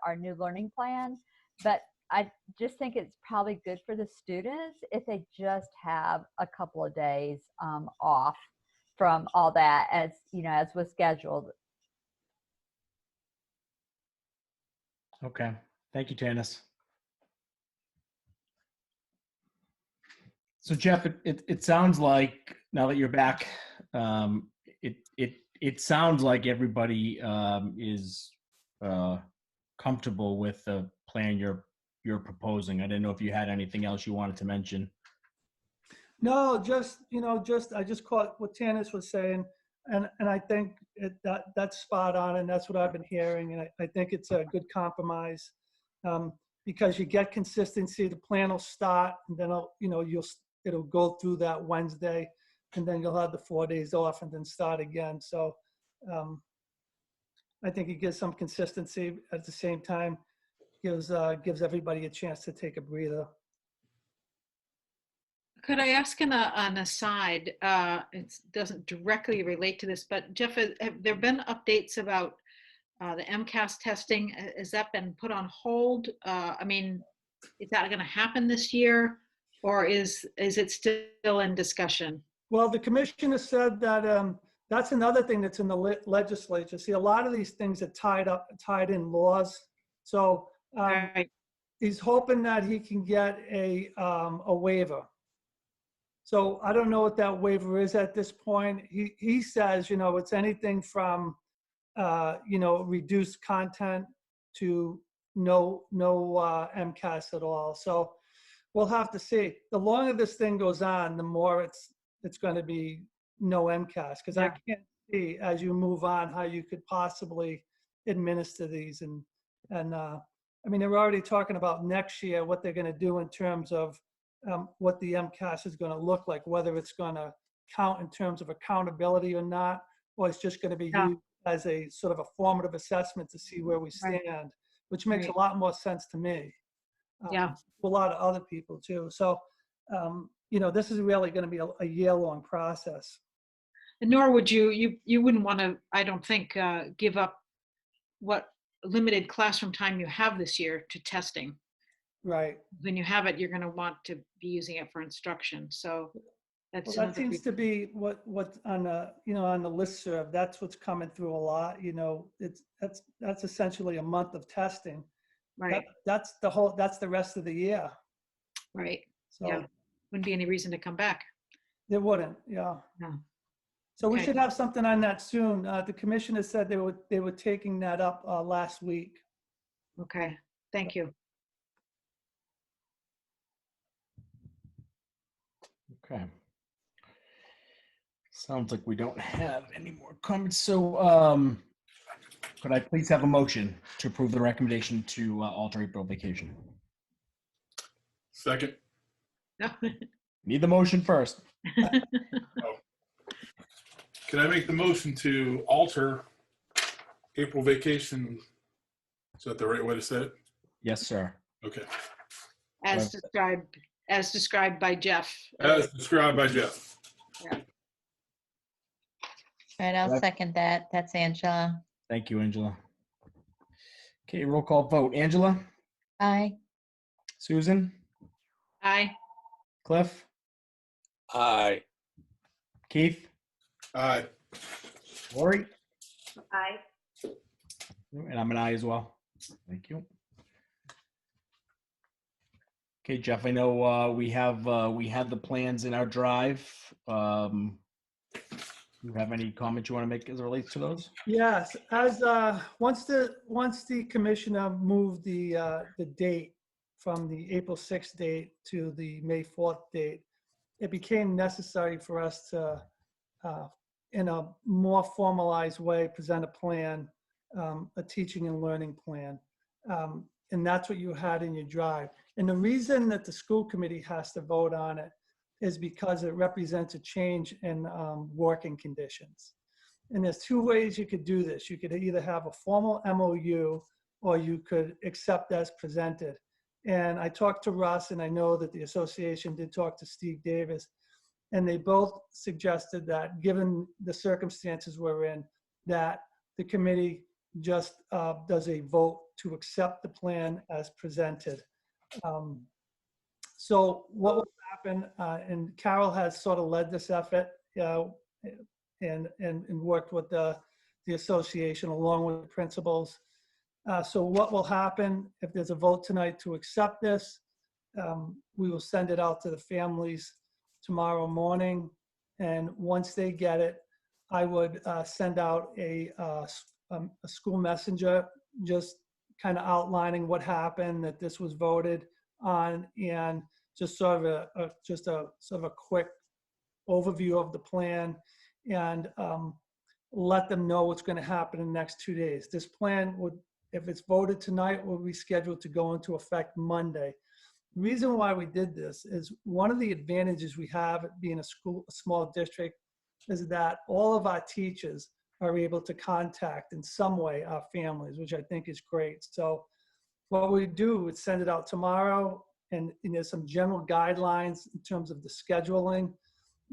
our new learning plan. But I just think it's probably good for the students if they just have a couple of days off from all that, as was scheduled. Okay. Thank you, Tanis. So Jeff, it sounds like now that you're back, it sounds like everybody is comfortable with the plan you're proposing. I didn't know if you had anything else you wanted to mention. No, I just caught what Tanis was saying, and I think that's spot on, and that's what I've been hearing, and I think it's a good compromise, because you get consistency. The plan will start, and then it'll go through that Wednesday, and then you'll have the 4 days off, and then start again. So I think it gives some consistency at the same time, gives everybody a chance to take a breather. Could I ask an aside? It doesn't directly relate to this, but Jeff, have there been updates about the MCAS testing? Has that been put on hold? Is that going to happen this year, or is it still in discussion? Well, the commissioner said that that's another thing that's in the legislature. See, a lot of these things are tied in laws. So Right. he's hoping that he can get a waiver. So I don't know what that waiver is at this point. He says, it's anything from, reduced content to no MCAS at all. So we'll have to see. The longer this thing goes on, the more it's going to be no MCAS, because I can't see as you move on how you could possibly administer these. And they're already talking about next year what they're going to do in terms of what the MCAS is going to look like, whether it's going to count in terms of accountability or not, or it's just going to be used as a sort of a formative assessment to see where we stand, which makes a lot more sense to me. To a lot of other people too. So, this is really going to be a year-long process. And nor would you wouldn't want to, I don't think, give up what limited classroom time you have this year to testing. Right. When you have it, you're going to want to be using it for instruction. So that seems to be what on the on the listserv. That's what's coming through a lot. That's essentially a month of testing. Right. That's the rest of the year. Right. So wouldn't be any reason to come back. There wouldn't. Yeah. No. So we should have something on that soon. The commissioner said they were taking that up last week. Okay. Thank you. Okay. Sounds like we don't have any more comments. So could I please have a motion to approve the recommendation to alter April vacation? Second. No. Need the motion first. Can I make the motion to alter April vacation? Is that the right way to say it? Yes, sir. Okay. As described by Jeff. As described by Jeff. Yeah. All right, I'll second that. That's Angela. Thank you, Angela. Okay, roll call vote. Angela? Aye. Susan? Aye. Cliff? Aye. Keith? Aye. Lori? Aye. And I'm an aye as well. Thank you. Okay, Jeff, I know we had the plans in our drive. You have any comments you want to make as it relates to those? Yes, as once the commissioner moved the date from the April 6th date to the May 4th date, it became necessary for us to, in a more formalized way, present a plan, a teaching and learning plan. And that's what you had in your drive. And the reason that the school committee has to vote on it is because it represents a change in working conditions. And there's two ways you could do this. You could either have a formal MOU or you could accept as presented. And I talked to Russ, and I know that the association did talk to Steve Davis, and they both suggested that given the circumstances we're in, that the committee just does a vote to accept the plan as presented. So what will happen, and Carol has sort of led this effort, and worked with the association along with the principals. So what will happen if there's a vote tonight to accept this? We will send it out to the families tomorrow morning, and once they get it, I would send out a school messenger, just kind of outlining what happened, that this was voted on, and just sort of a quick overview of the plan, and let them know what's going to happen in the next 2 days. This plan would, if it's voted tonight, will be scheduled to go into effect Monday. The reason why we did this is one of the advantages we have at being a small district is that all of our teachers are able to contact in some way our families, which I think is great. So what we do is send it out tomorrow, and there's some general guidelines in terms of the scheduling.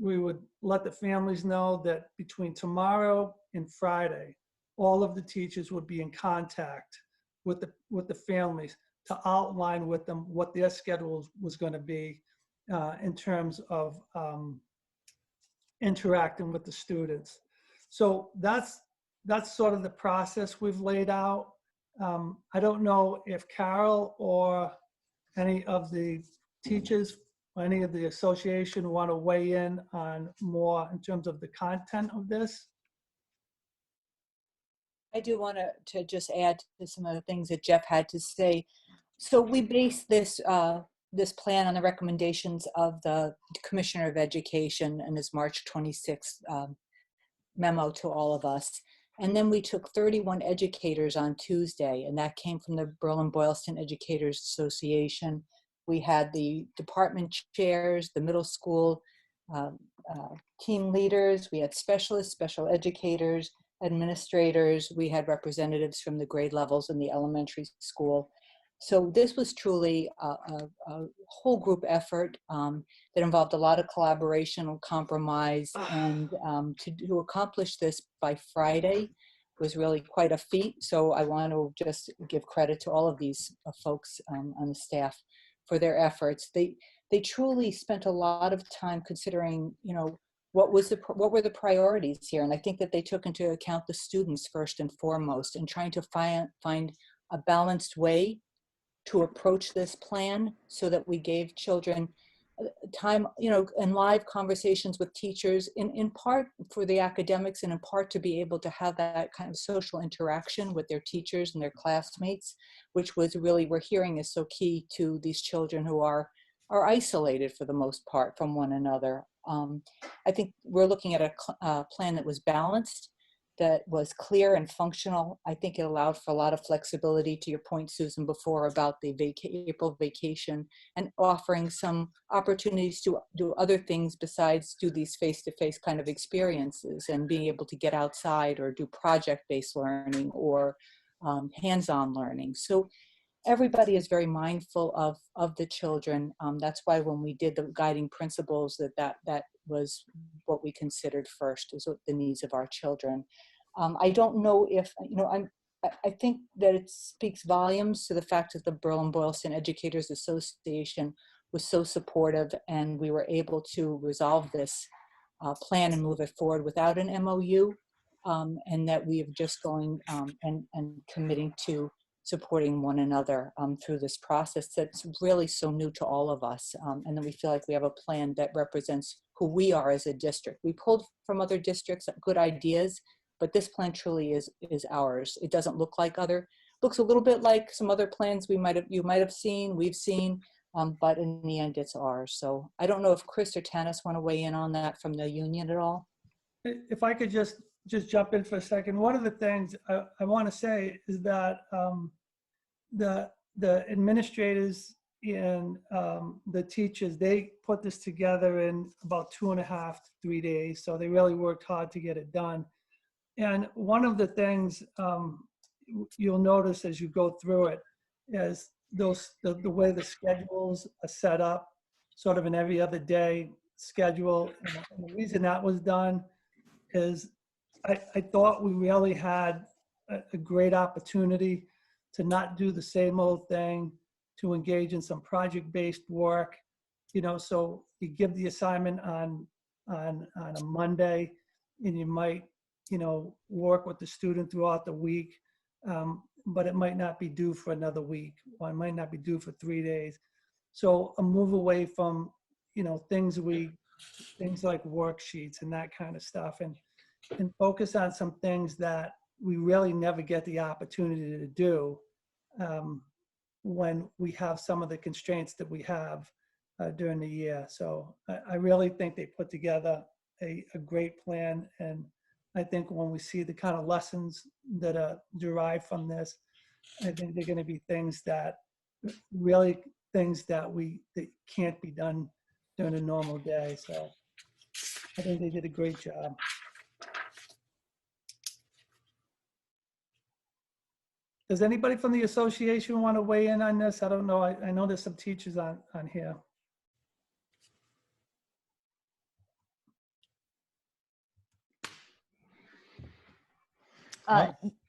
We would let the families know that between tomorrow and Friday, all of the teachers would be in contact with the families to outline with them what their schedule was going to be in terms of interacting with the students. So that's sort of the process we've laid out. I don't know if Carol or any of the teachers or any of the association want to weigh in on more in terms of the content of this. I do want to just add to some of the things that Jeff had to say. So we base this this plan on the recommendations of the Commissioner of Education and his March 26th memo to all of us. And then we took 31 educators on Tuesday, and that came from the Berlin-Boylston Educators Association. We had the department chairs, the middle school team leaders, we had specialists, special educators, administrators, we had representatives from the grade levels in the elementary school. So this was truly a whole group effort that involved a lot of collaboration and compromise, and to accomplish this by Friday was really quite a feat. So I want to just give credit to all of these folks on the staff for their efforts. They truly spent a lot of time considering, you know, what were the priorities here, and I think that they took into account the students first and foremost, and trying to find a balanced way to approach this plan so that we gave children time, you know, and live conversations with teachers, in part for the academics and in part to be able to have that kind of social interaction with their teachers and their classmates, which was really, we're hearing is so key to these children who are isolated for the most part from one another. I think we're looking at a plan that was balanced, that was clear and functional. I think it allowed for a lot of flexibility, to your point, Susan, before about the April vacation, and offering some opportunities to do other things besides do these face-to-face kind of experiences, and being able to get outside or do project-based learning or hands-on learning. So everybody is very mindful of the children. That's why when we did the guiding principles, that was what we considered first, is the needs of our children. I don't know if, you know, I think that it speaks volumes to the fact that the Berlin-Boylston Educators Association was so supportive, and we were able to resolve this plan and move it forward without an MOU, and that we are just going and committing to supporting one another through this process that's really so new to all of us. And then we feel like we have a plan that represents who we are as a district. We pulled from other districts good ideas, but this plan truly is ours. It doesn't look like looks a little bit like some other plans you might have seen, we've seen, but in the end it's ours. So I don't know if Chris or Tanis want to weigh in on that from the union at all. If I could just jump in for a second. One of the things I want to say is that the administrators and the teachers, they put this together in about 2.5 to 3 days. So they really worked hard to get it done. And one of the things you'll notice as you go through it is the way the schedules are set up, sort of an every other day schedule. And the reason that was done is I thought we really had a great opportunity to not do the same old thing, to engage in some project-based work. So you give the assignment on a Monday, and you might work with the student throughout the week, but it might not be due for another week, or it might not be due for 3 days. So a move away from things like worksheets and that kind of stuff, and focus on some things that we really never get the opportunity to do when we have some of the constraints that we have during the year. So I really think they put together a great plan. And I think when we see the kind of lessons that are derived from this, I think they're going to be things that can't be done during a normal day. So I think they did a great job. Does anybody from the association want to weigh in on this? I don't know. I know there's some teachers on here.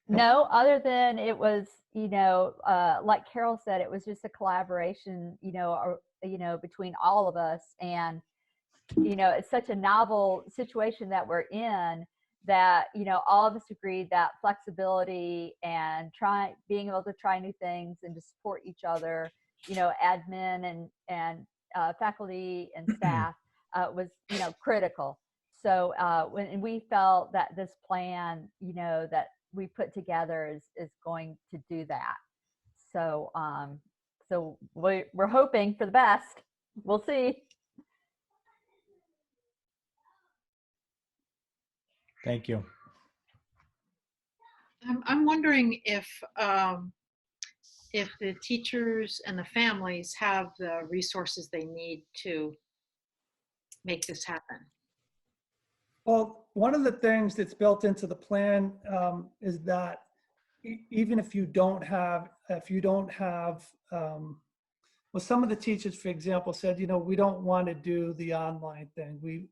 No, other than it was, like Carol said, it was just a collaboration, between all of us. And, it's such a novel situation that we're in that, all of us agreed that flexibility and being able to try new things and to support each other, admin and faculty and staff was, critical. So when we felt that this plan, that we put together is going to do that. So so we're hoping for the best. We'll see. Thank you. I'm wondering if the teachers and the families have the resources they need to make this happen. Well, one of the things that's built into the plan is that even if you don't have, well, some of the teachers, for example, said, we don't want to do the online thing. We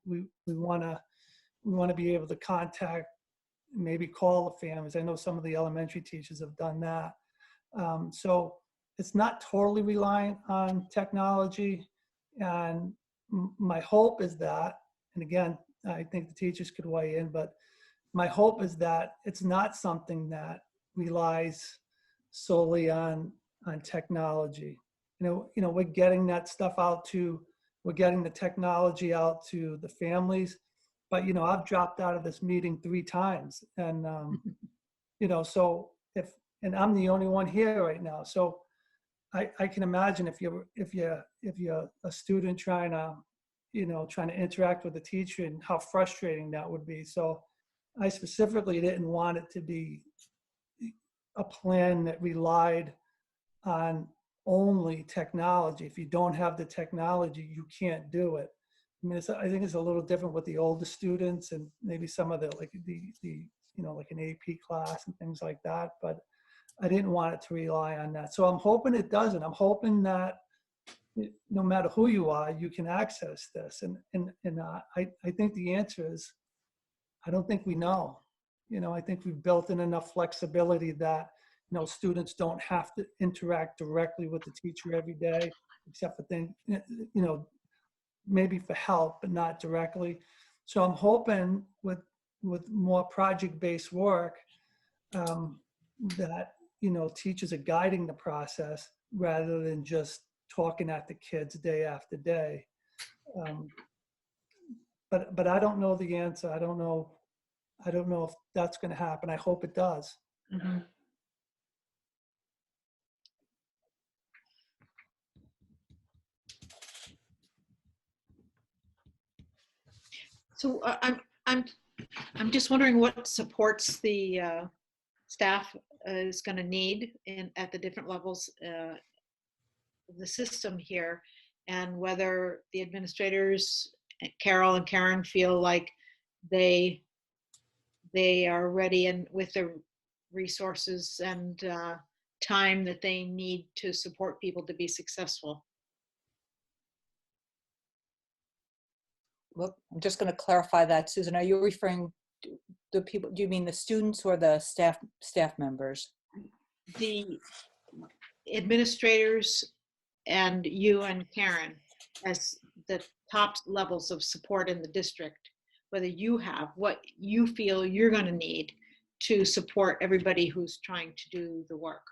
want to be able to contact, maybe call the families. I know some of the elementary teachers have done that. So it's not totally reliant on technology. And my hope is that, and again, I think the teachers could weigh in, but my hope is that it's not something that relies solely on technology. We're getting that stuff we're getting the technology out to the families, but I've dropped out of this meeting 3 times, and so and I'm the only one here right now. So I can imagine if you're a student trying to interact with a teacher, and how frustrating that would be. So I specifically didn't want it to be a plan that relied on only technology. If you don't have the technology, you can't do it. I mean, I think it's a little different with the older students and maybe some of the like an AP class and things like that. But I didn't want it to rely on that. So I'm hoping it doesn't. I'm hoping that no matter who you are, you can access this. And I think the answer is, I don't think we know. I think we've built in enough flexibility that students don't have to interact directly with the teacher every day, except for things, maybe for help, but not directly. So I'm hoping with more project-based work that teachers are guiding the process rather than just talking at the kids day after day. But I don't know the answer. I don't know if that's going to happen. I hope it does. Mm-hmm. So I'm just wondering what supports the staff is going to need at the different levels the system here, and whether the administrators, Carol and Karen, feel like they are ready and with the resources and time that they need to support people to be successful. Well, I'm just going to clarify that, Susan. Are you referring to the people? Do you mean the students or the staff members? The administrators and you and Karen as the top levels of support in the district, whether you have what you feel you're going to need to support everybody who's trying to do the work.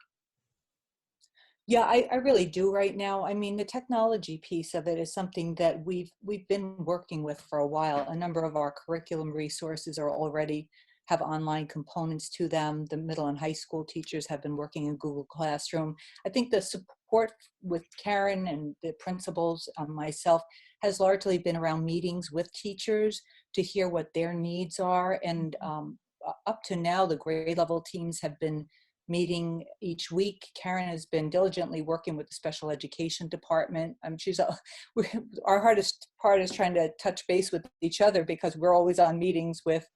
Yeah, I really do right now. I mean, the technology piece of it is something that we've been working with for a while. A number of our curriculum resources are already have online components to them. The middle and high school teachers have been working in Google Classroom. I think the support with Karen and the principals, myself, has largely been around meetings with teachers to hear what their needs are. And up to now, the grade level teams have been meeting each week. Karen has been diligently working with the special education department. Our hardest part is trying to touch base with each other because we're always on meetings with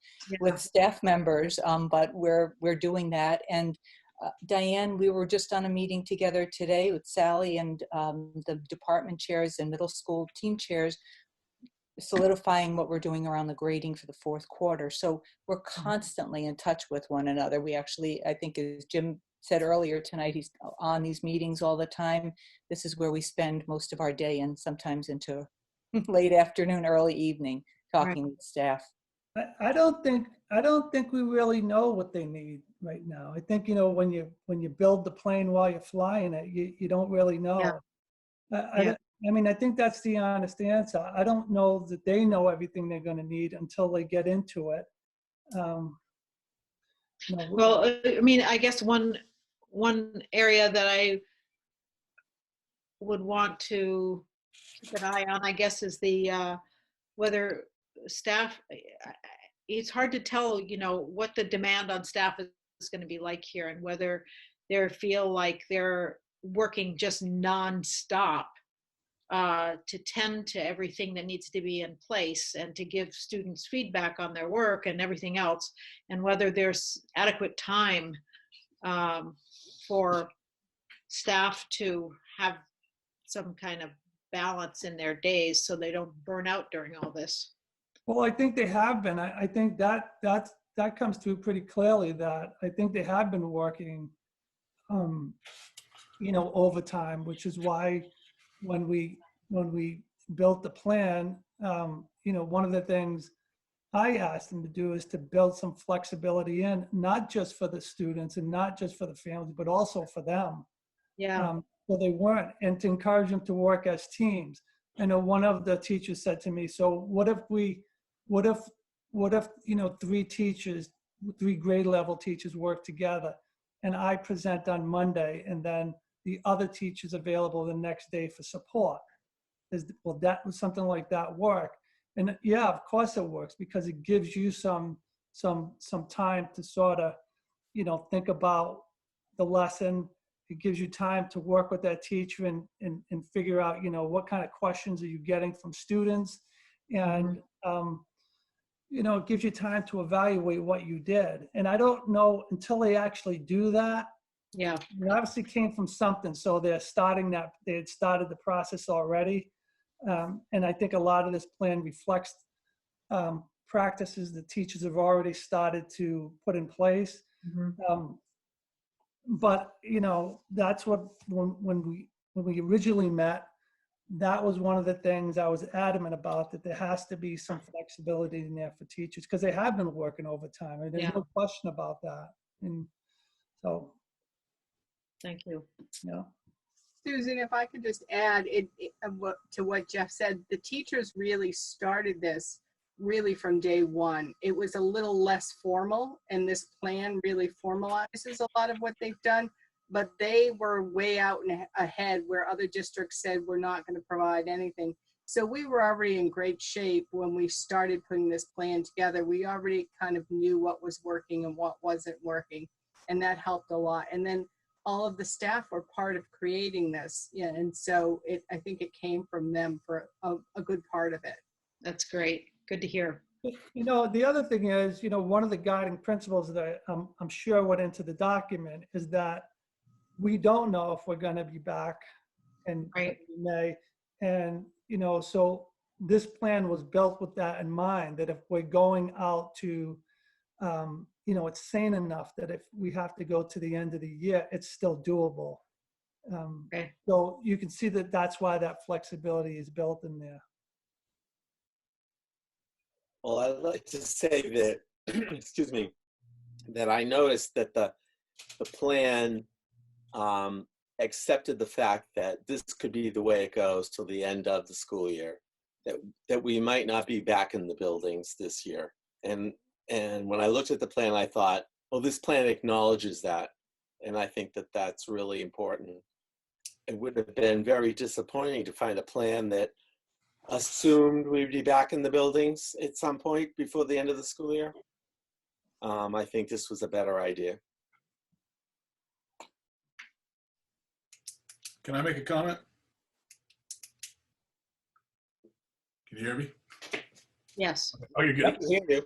staff members, but we're doing that. And Diane, we were just on a meeting together today with Sally and the department chairs and middle school team chairs, solidifying what we're doing around the grading for the fourth quarter. So we're constantly in touch with one another. We actually, I think as Jim said earlier tonight, he's on these meetings all the time. This is where we spend most of our day and sometimes into late afternoon, early evening, talking with staff. I don't think we really know what they need right now. I think, when you build the plane while you're flying it, you don't really know. Yeah. I think that's the honest answer. I don't know that they know everything they're going to need until they get into it. Well, I guess one area that I would want to keep an eye on, I guess, is the whether staff. It's hard to tell, what the demand on staff is going to be like here, and whether they feel like they're working just nonstop to tend to everything that needs to be in place and to give students feedback on their work and everything else, and whether there's adequate time for staff to have some kind of balance in their days so they don't burn out during all this. Well, I think they have been. I think that comes through pretty clearly, that I think they have been working overtime, which is why when we built the plan, one of the things I asked them to do is to build some flexibility in, not just for the students and not just for the families, but also for them. Yeah. So they weren't, and to encourage them to work as teams. I know one of the teachers said to me, so what if three grade level teachers work together and I present on Monday and then the other teacher's available the next day for support? Will that something like that work? And yeah, of course it works, because it gives you some time to sort of, think about the lesson. It gives you time to work with that teacher and figure out, what kind of questions are you getting from students, and it gives you time to evaluate what you did. And I don't know until they actually do that. Yeah, it obviously came from something, so they had started the process already. And I think a lot of this plan reflects practices that teachers have already started to put in place. But that's what when we originally met, that was one of the things I was adamant about, that there has to be some flexibility in there for teachers, because they have been working overtime, and there's no question about that. And so, thank you. Yeah. Susan, if I could just add to what Jeff said, the teachers really started this really from day one. It was a little less formal, and this plan really formalizes a lot of what they've done, but they were way out and ahead where other districts said we're not going to provide anything. So we were already in great shape when we started putting this plan together. We already kind of knew what was working and what wasn't working, and that helped a lot. And then all of the staff were part of creating this. Yeah, and so I think it came from them for a good part of it. That's great. Good to hear. You know, the other thing is, you know, one of the guiding principles that I'm sure went into the document is that we don't know if we're going to be back in May. And, you know, so this plan was built with that in mind, that if we're going out to, you know, it's sane enough that if we have to go to the end of the year, it's still doable. So you can see that that's why that flexibility is built in there. Well, I'd like to say that, excuse me, that I noticed that the plan accepted the fact that this could be the way it goes till the end of the school year, that we might not be back in the buildings this year. And when I looked at the plan, I thought, well, this plan acknowledges that. And I think that that's really important. It would have been very disappointing to find a plan that assumed we'd be back in the buildings at some point before the end of the school year. I think this was a better idea. Can I make a comment? Can you hear me? Yes. Oh, you're good.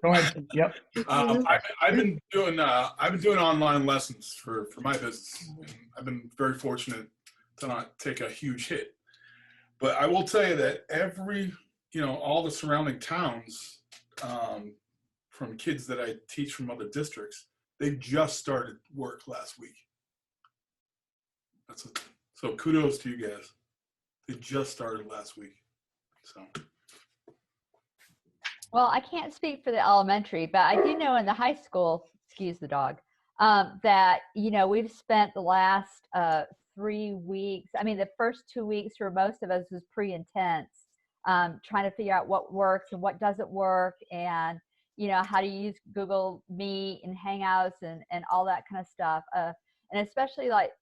Go ahead. Yep. I've been doing online lessons for my business. And I've been very fortunate to not take a huge hit. But I will tell you that all the surrounding towns, from kids that I teach from other districts, they just started work last week. So kudos to you guys. They just started last week. So. Well, I can't speak for the elementary, but I do know in the high school, excuse the dog, that, you know, we've spent the last 3 weeks, I mean, the first 2 weeks for most of us was pretty intense, trying to figure out what works and what doesn't work, and, you know, how to use Google Meet and Hangouts and all that kind of stuff. And especially like,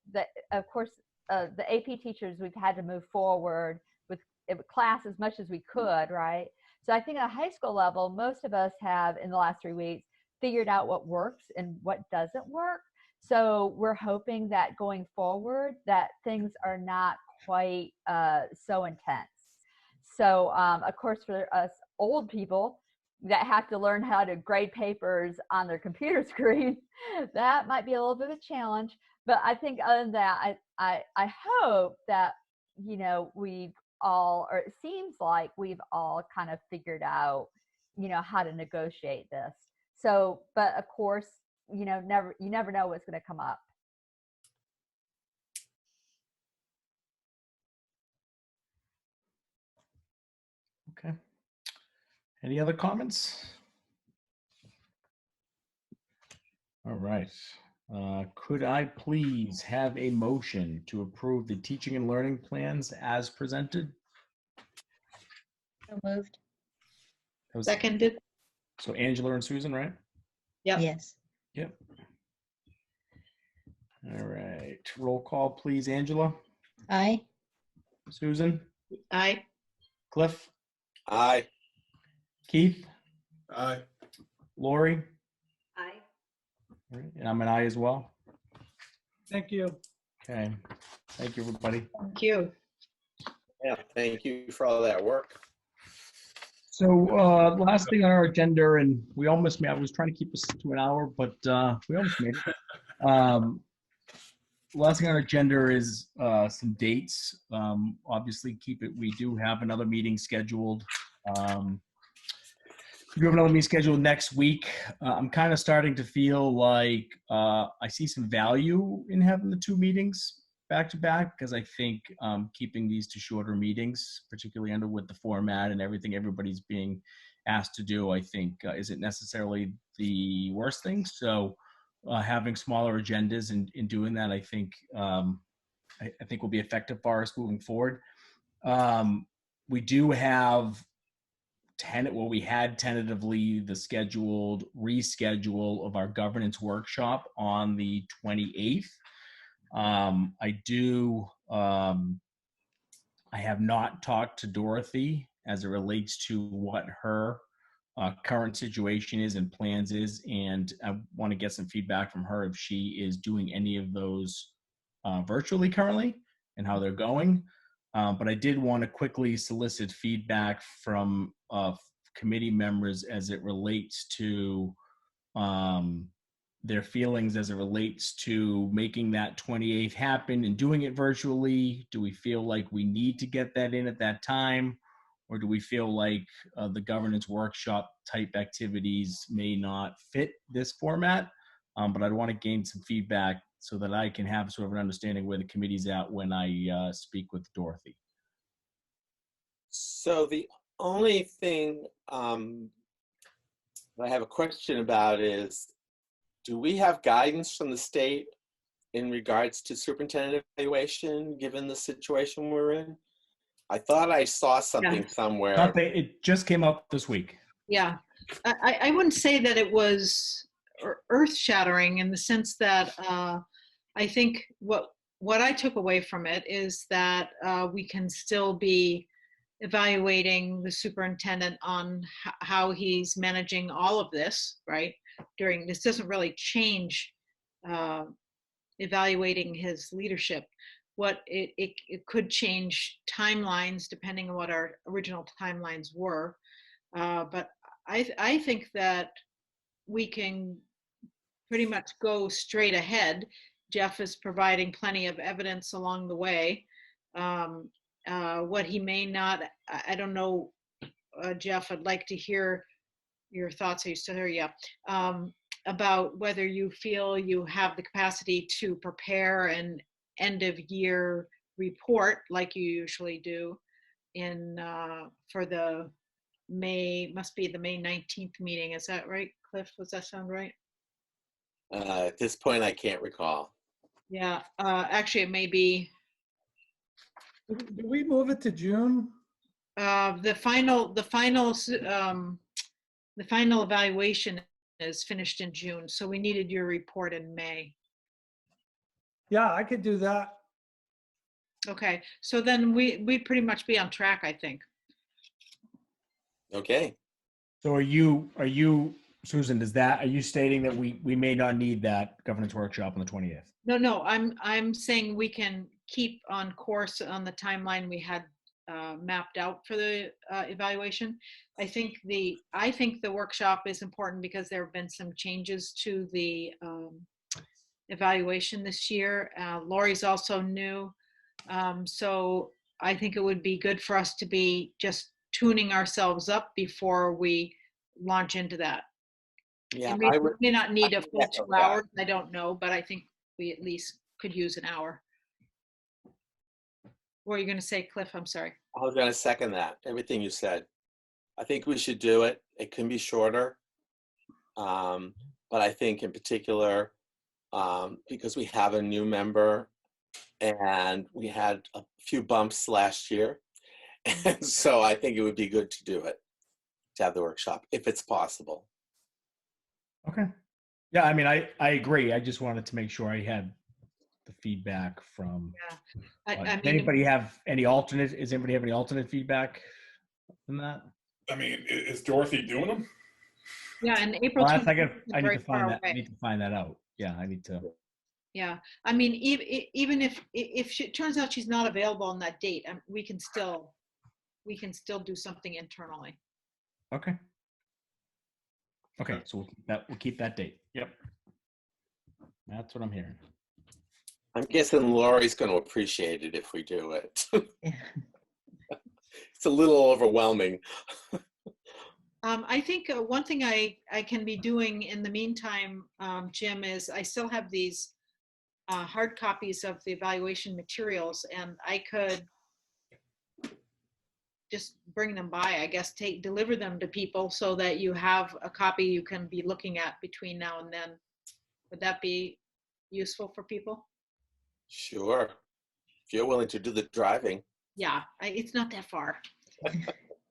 of course, the AP teachers, we've had to move forward with class as much as we could, right? So I think at a high school level, most of us have, in the last 3 weeks, figured out what works and what doesn't work. So we're hoping that going forward, that things are not quite so intense. So of course, for us old people that have to learn how to grade papers on their computer screen, that might be a little bit of a challenge. But I think other than that, I hope that, you know, we've all, or it seems like we've all kind of figured out, you know, how to negotiate this. So, but of course, you know, you never know what's going to come up. Okay. Any other comments? All right. Could I please have a motion to approve the teaching and learning plans as presented? So moved. Seconded. So Angela and Susan, right? Yep. Yes. Yep. All right. Roll call, please. Angela? Aye. Susan? Aye. Cliff? Aye. Keith? Aye. Lori? Aye. All right, and I'm an aye as well. Thank you. Okay. Thank you, everybody. Thank you. Yeah, thank you for all that work. So the last thing on our agenda, and we almost made, I was trying to keep us to an hour, but we almost made it. Last thing on our agenda is some dates. Obviously, we do have another meeting scheduled. We do have another meeting scheduled next week. I'm kind of starting to feel like I see some value in having the 2 meetings back to back, because I think keeping these to shorter meetings, particularly under with the format and everything everybody's being asked to do, I think isn't necessarily the worst thing. So having smaller agendas and in doing that, I think will be effective for us moving forward. We do have we had tentatively the reschedule of our governance workshop on the 28th. I have not talked to Dorothy as it relates to what her current situation is and plans is, and I want to get some feedback from her if she is doing any of those virtually currently and how they're going. But I did want to quickly solicit feedback from committee members as it relates to their feelings as it relates to making that 28th happen and doing it virtually. Do we feel like we need to get that in at that time? Or do we feel like the governance workshop type activities may not fit this format? But I'd want to gain some feedback so that I can have sort of an understanding where the committee's at when I speak with Dorothy. So the only thing that I have a question about is, do we have guidance from the state in regards to superintendent evaluation, given the situation we're in? I thought I saw something somewhere. It just came up this week. Yeah, I wouldn't say that it was earth-shattering in the sense that I think what I took away from it is that we can still be evaluating the superintendent on how he's managing all of this, right? This doesn't really change evaluating his leadership. What it could change timelines depending on what our original timelines were. But I think that we can pretty much go straight ahead. Jeff is providing plenty of evidence along the way. What he may not, I don't know, Jeff, I'd like to hear your thoughts. Are you still here? Yeah. About whether you feel you have the capacity to prepare an end of year report like you usually do for the must be the May 19th meeting. Is that right, Cliff? Does that sound right? At this point, I can't recall. Yeah, actually it may be. Do we move it to June? The final evaluation is finished in June, so we needed your report in May. Yeah, I could do that. Okay, so then we'd pretty much be on track, I think. Okay. So are you, Susan, are you stating that we may not need that governance workshop on the 20th? No, I'm saying we can keep on course on the timeline we had mapped out for the evaluation. I think the workshop is important because there have been some changes to the evaluation this year. Lori's also new, so I think it would be good for us to be just tuning ourselves up before we launch into that. Yeah, we may not need a full 2 hours. I don't know, but I think we at least could use an hour. What are you going to say, Cliff? I'm sorry. I was going to second that, everything you said. I think we should do it. It can be shorter. But I think in particular, because we have a new member and we had a few bumps last year. And so I think it would be good to do it, to have the workshop, if it's possible. Okay. Yeah, I mean, I agree. I just wanted to make sure I had the feedback from. Yeah. Does anybody have any alternate feedback from that? I mean, is Dorothy doing them? Yeah, and April. Well, I need to find that. I need to find that out. Yeah, I need to. Yeah, I mean, even if it turns out she's not available on that date, we can still do something internally. Okay. Okay, so we'll keep that date. Yep. That's what I'm hearing. I'm guessing Lori's going to appreciate it if we do it. It's a little overwhelming. I think one thing I can be doing in the meantime, Jim, is I still have these hard copies of the evaluation materials, and I could just bring them by, I guess, deliver them to people so that you have a copy you can be looking at between now and then. Would that be useful for people? Sure. If you're willing to do the driving. Yeah, it's not that far.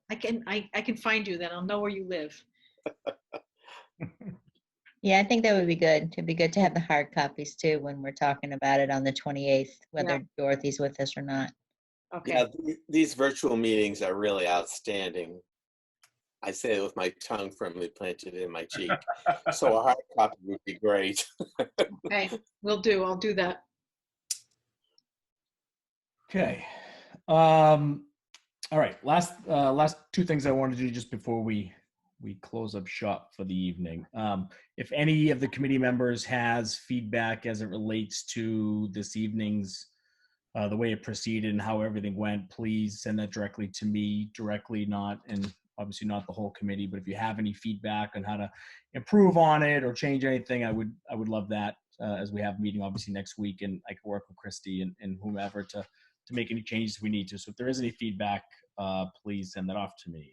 I can find you, then I'll know where you live. Yeah, I think that would be good. It'd be good to have the hard copies too when we're talking about it on the 28th, whether Dorothy's with us or not. Okay. Yeah, these virtual meetings are really outstanding. I say it with my tongue firmly planted in my cheek. So a hard copy would be great. Okay, will do. I'll do that. Okay. All right. Last two things I wanted to do just before we close up shop for the evening. If any of the committee members has feedback as it relates to this evening's the way it proceeded and how everything went, please send that directly to me directly, and obviously not the whole committee. But if you have any feedback on how to improve on it or change anything, I would love that as we have a meeting obviously next week, and I can work with Christy and whomever to make any changes we need to. So if there is any feedback, please send that off to me.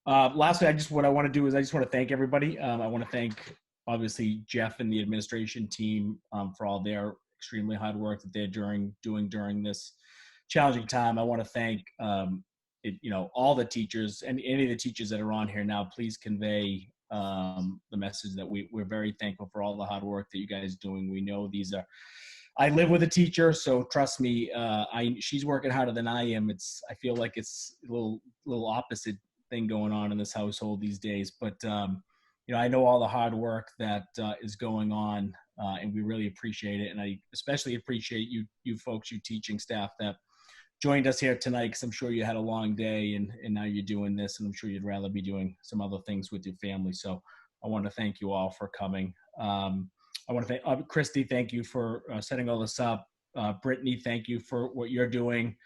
Lastly, what I want to do is I just want to thank everybody. I want to thank obviously Jeff and the administration team for all their extremely hard work that they're doing during this challenging time. I want to thank all the teachers and any of the teachers that are on here now. Please convey the message that we're very thankful for all the hard work that you guys are doing. We know I live with a teacher, so trust me, she's working harder than I am. I feel like it's a little opposite thing going on in this household these days, but I know all the hard work that is going on, and we really appreciate it. And I especially appreciate you folks, you teaching staff that joined us here tonight, because I'm sure you had a long day and now you're doing this, and I'm sure you'd rather be doing some other things with your family. So I want to thank you all for coming. I want to thank Christy. Thank you for setting all this up. Brittany, thank you for what you're doing.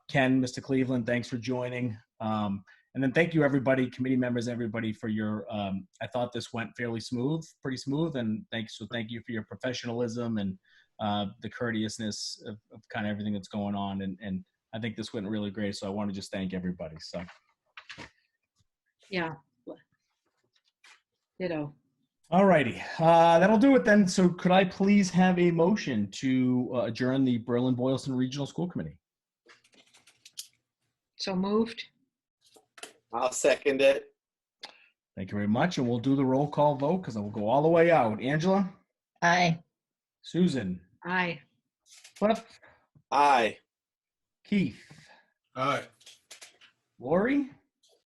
Ken, Mr. Cleveland, thanks for joining. And then thank you, everybody, committee members, everybody, for your, I thought this went pretty smooth, and thank you for your professionalism and the courteousness of kind of everything that's going on. And I think this went really great, so I want to just thank everybody. So. Yeah. Ditto. All righty, that'll do it then. So could I please have a motion to adjourn the Berlin-Boylston Regional School Committee? So moved. I'll second it. Thank you very much. And we'll do the roll call vote because I will go all the way out. Angela? Aye. Susan? Aye. Cliff? Aye. Keith? Aye. Lori?